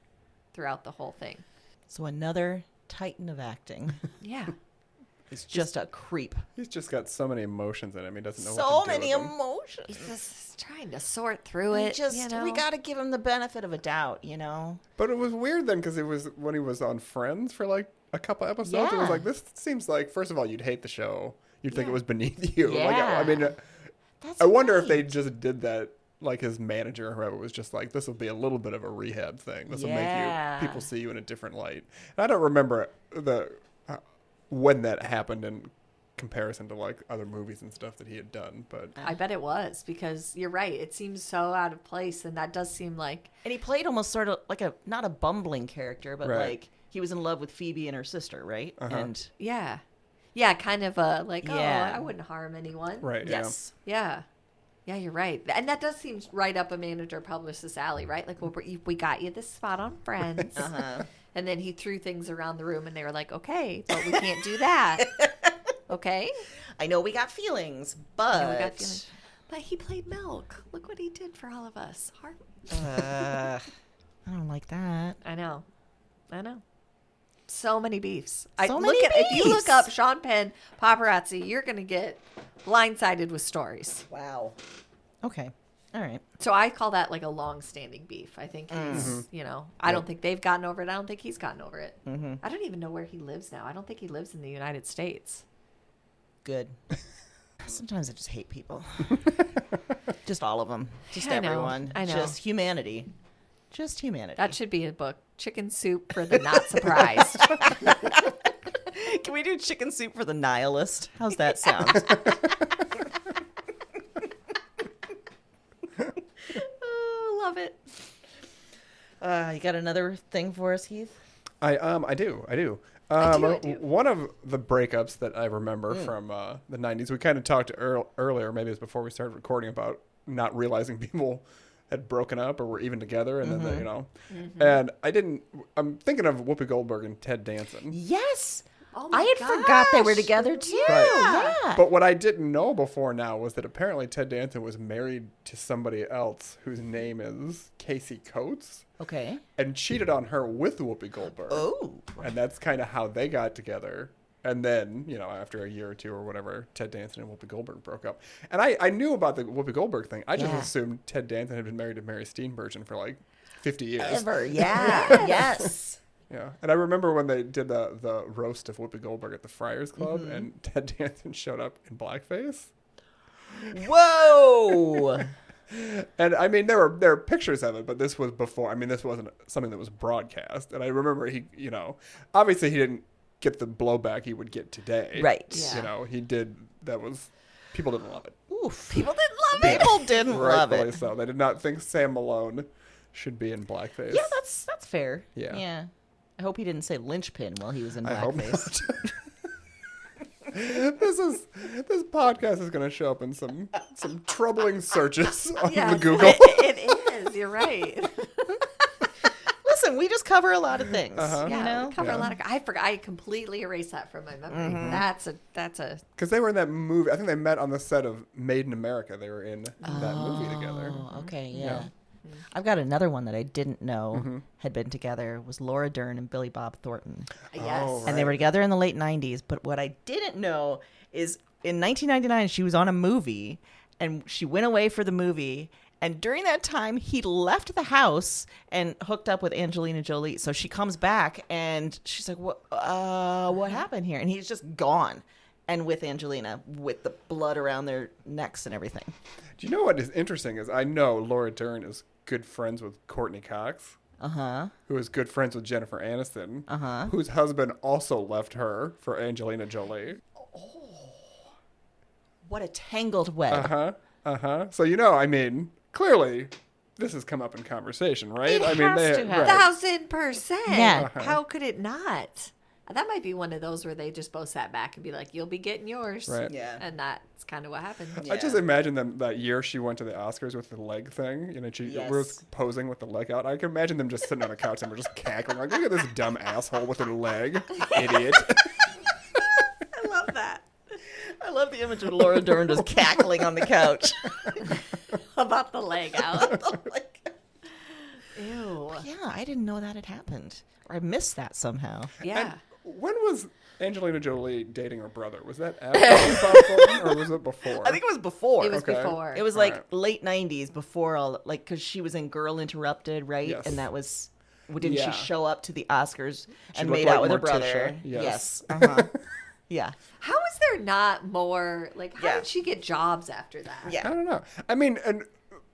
throughout the whole thing. So another titan of acting. Yeah. He's just a creep. He's just got so many emotions in him. He doesn't know So what to do many with them. emotions. He's just trying to sort through it. We got to give him the benefit of a doubt, you know? But it was weird then because it was when he was on Friends for like a couple episodes. It was Yeah. like, this seems like, first of all, you'd hate the show. You'd think it was beneath you. Yeah. Like, I mean, That's I wonder if right. they just did that. Like his manager or whoever was just like, this will be a little bit of a rehab thing. This will make people see you in a different light. And I don't remember when that happened in comparison to like other movies and stuff that he had done. But I bet it was, because you're right. It seems so out of place, and that does seem like... And he played almost sort of like not a bumbling character, but Right. like he was in love with Phoebe and her sister, right? And Yeah. Yeah, kind of a like, Yeah. oh, I wouldn't harm anyone. right, yes. Yeah. Yeah, you're right. And that does seem right up a manager publicist's alley, right? Like, well, we got you this spot on Friends. And then he threw things around the room, and they were like, okay, but we can't do that. Okay? I know we got feelings, Yeah, but... we got feeling. But he played Milk. Look what he did for all of us. I don't like that. I know. So many beefs. If you look up Sean Penn paparazzi, you're gonna get blindsided with stories. Wow. Okay. All right. So I call that like a long-standing beef. I think he's, I don't think they've gotten over it. I don't think he's gotten over it. I don't even know where he lives now. I don't think he lives in the United States. Good. Sometimes I just hate people. Just all of them. Just I know. everyone. I know. Just humanity. Just humanity. That should be a book. Chicken Soup for the Not Surprised. Can we do chicken soup for the nihilist? How's that sound? Oh, love it. You got another thing for us, Heath? I do. I do. One of the breakups that I remember from the 90s, we kind of talked earlier, maybe it was before we started recording, about not realizing people had broken up or were even together, and then they, and I'm thinking of Whoopi Goldberg and Ted Danson. Yes. Oh my I had forgot they were gosh. together too. Right. Yeah. But what I didn't know before now was that apparently Ted Danson was married to somebody else whose name is Casey Coates, Okay. and cheated on her with Whoopi Goldberg. Oh. And that's kind of how they got together. And then, after a year or two or whatever, Ted Danson and Whoopi Goldberg broke up. And I knew about the Whoopi Goldberg thing. I just assumed Ted Danson had been married to Mary Steenburgen for like 50 years. Ever. Yeah. Yes. Yeah. And I remember when they did the roast of Whoopi Goldberg at the Friars Club, and Ted Danson showed up in blackface. Whoa. And I mean, there were pictures of it, but this was before. I mean, this wasn't something that was broadcast. And I remember he, obviously he didn't get the blowback he would get today. Right. Yeah. He did. People didn't love it. Oof. People didn't love it. People didn't love Rightfully it. so. They did not think Sam Malone should be in blackface. Yeah, that's fair. Yeah. Yeah. I hope he didn't say linchpin while he was in I hope blackface. not. This podcast is going to show up in some troubling searches on Yes, the Google. it is. You're right. Listen, we just cover a lot of things. Uh-huh. You know? we cover a lot of. I forgot. I completely erased that from my memory. That's a. Because they were in that movie. I think they met on the set of Made in America. They were in that movie together. Oh, okay, yeah. Yeah. I've got another one that I didn't know had been together was Laura Dern and Billy Bob Thornton. Yes. Oh, And they were together in the late 90s. But what I didn't know is in 1999, she was on a movie and she went away for the movie. And during that time, he left the house and hooked up with Angelina Jolie. So she comes back and she's like, what happened here? And he's just gone. And with Angelina, with the blood around their necks and everything. Do you know what is interesting is I know Laura Dern is good friends with Courtney Cox, who is good friends with Jennifer Aniston, whose husband also left her for Angelina Jolie. What a tangled web. So I mean, clearly this has come up in conversation, right? It has to have. right. 1,000%. Yeah. How could it not? That might be one of those where they just both sat back and be like, "You'll be getting yours." Right. Yeah. And that's kind of what happened. Yeah. I just imagine them that year she went to the Oscars with the leg thing. She Yes. was posing with the leg out. I can imagine them just sitting on a couch and we're just cackling like, "Look at this dumb asshole with her leg, idiot." I love that. I love the image of Laura Dern just cackling on the couch. About the leg out. Ew. Yeah, I didn't know that had happened. Or I missed that somehow. Yeah. And when was Angelina Jolie dating her brother? Was that after she filed for him, or was it before? I think it was before. It was Okay. before. It was All like right. late 90s before all, like, because she was in Girl Interrupted, right? Yes. And that was, didn't Yeah. she show up to the Oscars and looked made like out with her Morticia. brother? Yes. Uh-huh. Yeah. How is there not more? Like, how Yeah. did she get jobs after that? I Yeah. don't know. I mean, and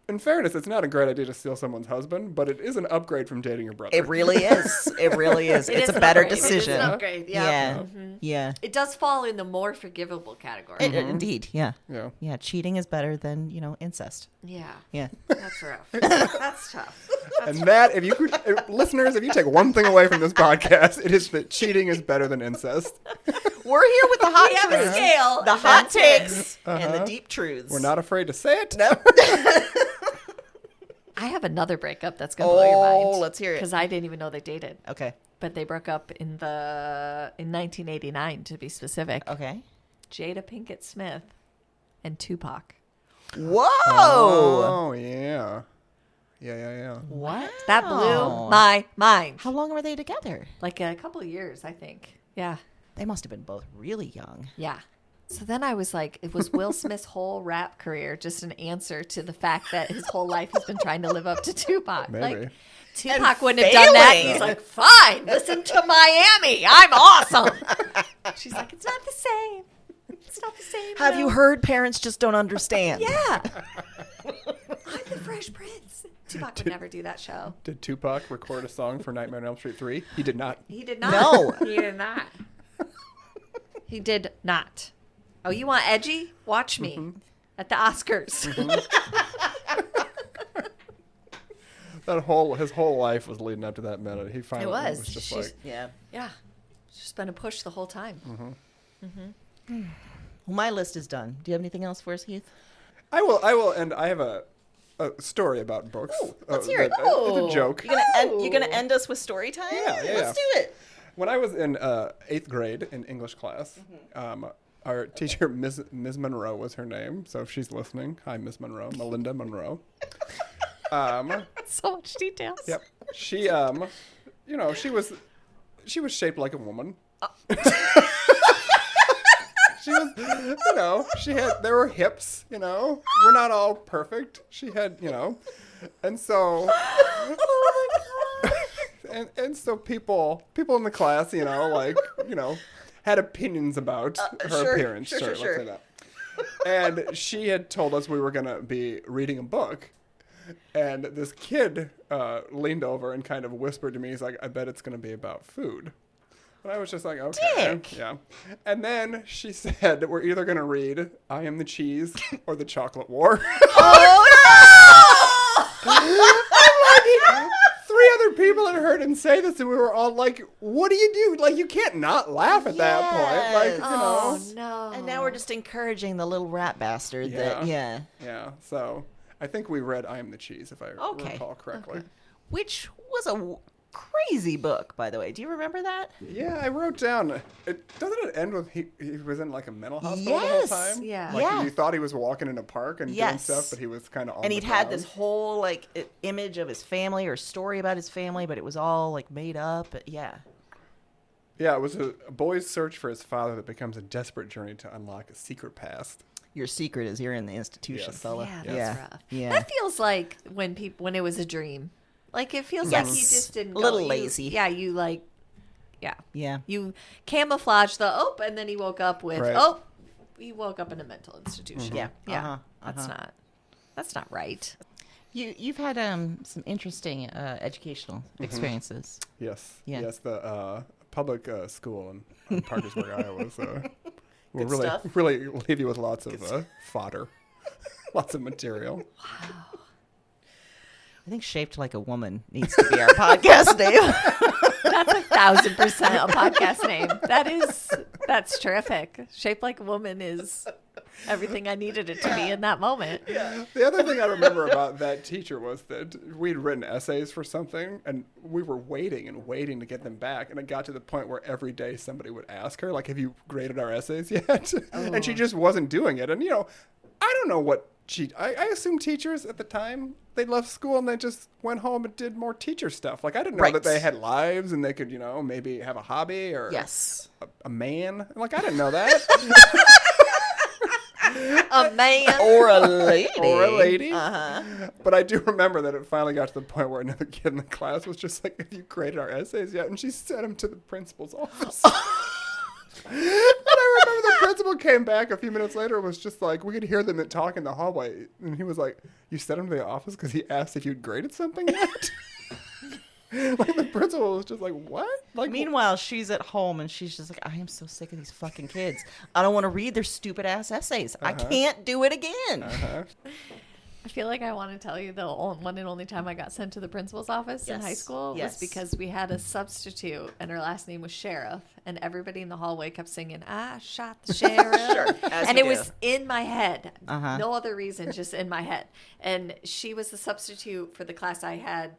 in fairness, it's not a great idea to steal someone's husband, but it is an upgrade from dating your brother. It really is. It really is. It It's is a an better upgrade. It is an decision. upgrade, yeah. Yeah. Mhm. Yeah. It does fall in the more forgivable category. Indeed. Yeah. Yeah. Yeah. Cheating is better than, incest. Yeah. Yeah. That's rough. That's tough. And that, if you could, listeners, if you take one thing away from this podcast, it is that cheating is better than incest. We're here with the hot We have a truths. scale. The and hot that's it. takes and the deep truths. We're not afraid to say it. No. I have another breakup that's going to blow your mind. Oh, let's hear it. Because I didn't even know they dated. Okay. But they broke up in 1989, to be specific. Okay. Jada Pinkett Smith and Tupac. Whoa. Oh, yeah. Yeah. Wow. That blew my mind. How long were they together? Like a couple of years, I think. Yeah. They must have been both really young. Yeah. So then I was like, it was Will Smith's whole rap career just an answer to the fact that his whole life he's been trying to live up to Tupac. Maybe. Like, Tupac wouldn't have done that. failing. He's like, fine, listen to Miami. I'm awesome. She's like, it's not the same. It's not the same. Have you heard parents just don't understand? Yeah. I'm the Fresh Prince. Tupac would never do that show. Did Tupac record a song for Nightmare on Elm Street 3? He did not. He did not. No. He did not. He did not. Oh, you want edgy? Watch me at the Oscars. His whole life was leading up to that minute. He finally It was. just She's- like, Yeah. Yeah. It's just been a push the whole time. Well, my list is done. Do you have anything else for us, Heath? I will, and I have a story about books. Let's hear it. It's a joke. You're gonna end us with story time? Yeah. Let's do it. When I was in 8th grade in English class, our teacher, Ms. Monroe was her name. So if she's listening, hi, Miss Monroe, Melinda Monroe. So much details. Yep. She, she was shaped like a woman. She was, there were hips, we're not all perfect. She had, and so, and so people in the class, had opinions about her Sure, appearance. sure. Let's say that. And she had told us we were going to be reading a book. And this kid leaned over and kind of whispered to me, he's like, I bet it's going to be about food. And I was just like, okay. Dick. Yeah. And then she said, we're either going to read I Am the Cheese or The Chocolate War. Oh, Three other people had heard him say this, and we were all like, what do you do? Like, you can't not laugh at that point. Like, Yes. Oh, no. And now we're just encouraging the little rat bastard that, Yeah. So I think we read I Am the Cheese, if I recall correctly. Which was a crazy book, by the way. Do you remember that? Yeah, I wrote down. Doesn't it end with he was in like a mental hospital the whole Yes. time? Yeah. Like Yeah. you thought he was walking in a park and doing Yes. stuff, but he was kind of on And the he'd had this ground. whole image of his family or story about his family, but it was all like made up. Yeah. Yeah, it was a boy's search for his father that becomes a desperate journey to unlock a secret past. Your secret is you're in the institution, Yes. fella. Yeah, that's yeah. rough. Yeah. That feels like when it was a dream. Like, it feels like you Yes. just didn't A little you- lazy. Yeah, you Yeah. You camouflage and then he woke up with, Right. he woke up in a mental institution. Yeah. Yeah. Uh-huh. That's not right. You've had some interesting educational experiences. Yes. Yeah. Yes, the public school in Parkersburg, Iowa. So will Good stuff. really leave you with lots of fodder, lots of material. I think Shaped Like a Woman needs to be our podcast name. That's 1,000% a podcast name. That's terrific. Shaped Like a Woman is everything I needed it to be in that moment. Yeah. The other thing I remember about that teacher was that we'd written essays for something, and we were waiting and waiting to get them back. And it got to the point where every day somebody would ask her, like, have you graded our essays yet? Oh. And she just wasn't doing it. And, you know, I don't know what I assume teachers at the time, they left school and they just went home and did more teacher stuff. Like, I didn't know that they had lives and they could, you know, maybe have a hobby or a man. Like, I didn't know that. A man. Or a lady. Or a lady. Uh-huh. But I do remember that it finally got to the point where another kid in the class was just like, have you graded our essays yet? And she sent him to the principal's office. And I remember the principal came back a few minutes later and was just like, we could hear them talk in the hallway. And he was like, you sent him to the office because he asked if you'd graded something yet? Like, the principal was just like, what? Like, meanwhile, she's at home and she's just like, I am so sick of these fucking kids. I don't want to read their stupid ass essays. I can't do it again. I feel like I want to tell you the one and only time I got sent to the principal's office in high school was because we had a substitute and her last name was Sheriff, and everybody in the hallway kept singing, I shot the sheriff. Sure, and it was in my head. No other reason, just in my head. And she was the substitute for the class I had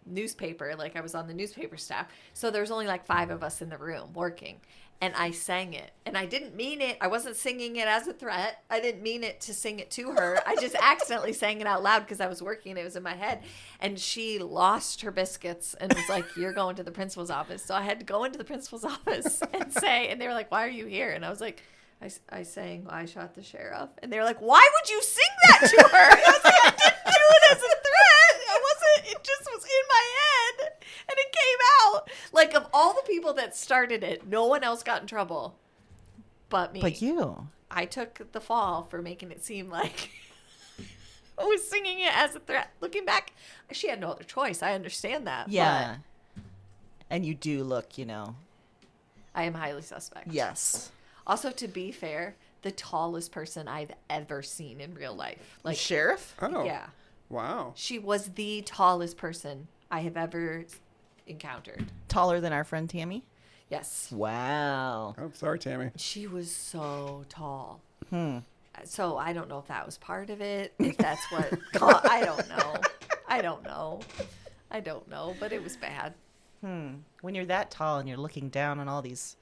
newspaper. Like, I was on the newspaper staff. So there was only like 5 of us in the room working. And I sang it. And I didn't mean it. I wasn't singing it as a threat. I didn't mean it to sing it to her. I just accidentally sang it out loud because I was working. It was in my head. And she lost her biscuits and was like, you're going to the principal's office. So I had to go into the principal's office and say, and they were like, why are you here? And I was like, I sang, I shot the sheriff. And they were like, why would you sing that to her? And I was like, I didn't do it as a threat. It just was in my head. And it came out. Like, of all the people that started it, no one else got in trouble but me. But you. I took the fall for making it seem like I was singing it as a threat. Looking back, she had no other choice. I understand that. Yeah. And you do look, you know. I am highly suspect. Yes. Also, to be fair, the tallest person I've ever seen in real life. Like, Sheriff? Oh. Yeah. Wow. She was the tallest person I have ever encountered. Taller than our friend Tammy? Yes. Wow. Oh, sorry, Tammy. She was so tall. So I don't know if that was part of it. If that's what... I don't know. But it was bad. When you're that tall and you're looking down on all these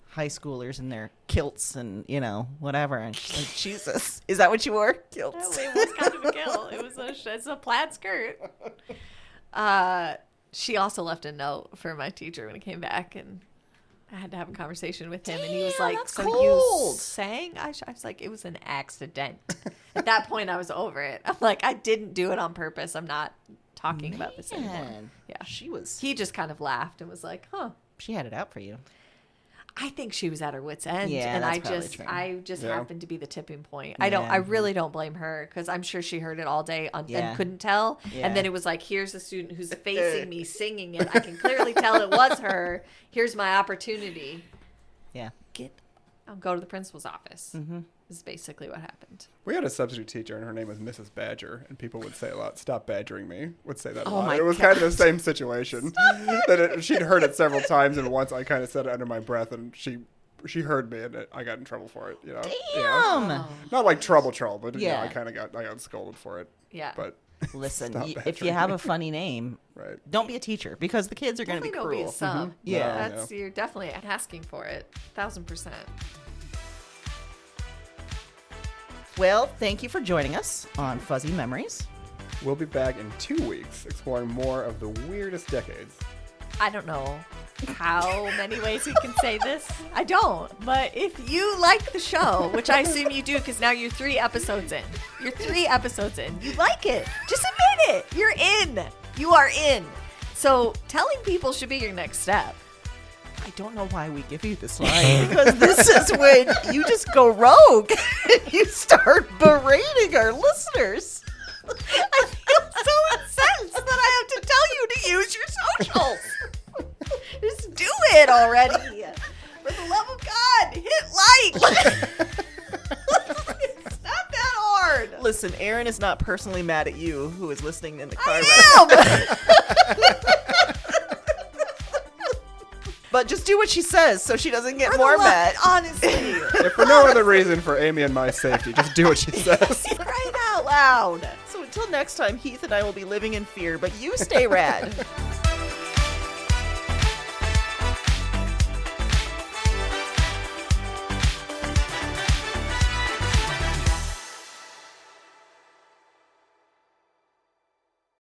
high schoolers in their kilts and, you know, whatever. And she's like, Jesus, is that what you wore? Kilts. It was kind of a kilt. It's a plaid skirt. She also left a note for my teacher when he came back, and I had to have a conversation with him. And he was like, that's so cold. You sang? I was like, it was an accident. At that point, I was over it. I'm like, I didn't do it on purpose. I'm not talking about this anymore. Yeah. He just kind of laughed and was like, huh. She had it out for you. I think she was at her wit's end, yeah, and that's I just happened to be the tipping point. I really don't blame her, because I'm sure she heard it all day and couldn't tell. Yeah. And then it was like, here's a student who's facing me singing it. I can clearly tell it was her. Here's my opportunity. Yeah. I'll go to the principal's office. Is basically what happened. We had a substitute teacher, and her name was Mrs. Badger, and people would say a lot, "Stop badgering me." Would say that a lot. It was kind of the same situation. She'd heard it several times, and once I kind of said it under my breath, and she heard me, and I got in trouble for it. You know, damn. Not like trouble, but you know, I got scolded for it. Yeah, but. Listen, if you have a funny name, don't be a teacher, because the kids are going to be cruel. Don't be a sub. Yeah, you're definitely asking for it, 1,000%. Well, thank you for joining us on Fuzzy Memories. We'll be back in 2 weeks exploring more of the weirdest decades. I don't know how many ways we can say this. I don't. But if you like the show, which I assume you do, because now you're 3 episodes in. You like it. Just admit it. You're in. You are in. So telling people should be your next step. I don't know why we give you this line, because this is when you just go rogue and you start berating our listeners. I feel so incensed that I have to tell you to use your socials. Just do it already. For the love of God, hit like. It's not that hard. Listen. Listen, Aaron is not personally mad at you, who is listening in the car right now. But just do what she says so she doesn't get more mad. Honestly. If for no other reason for Amy and my safety, just do what she says. Right out loud. So until next time, Heath and I will be living in fear, but you stay rad.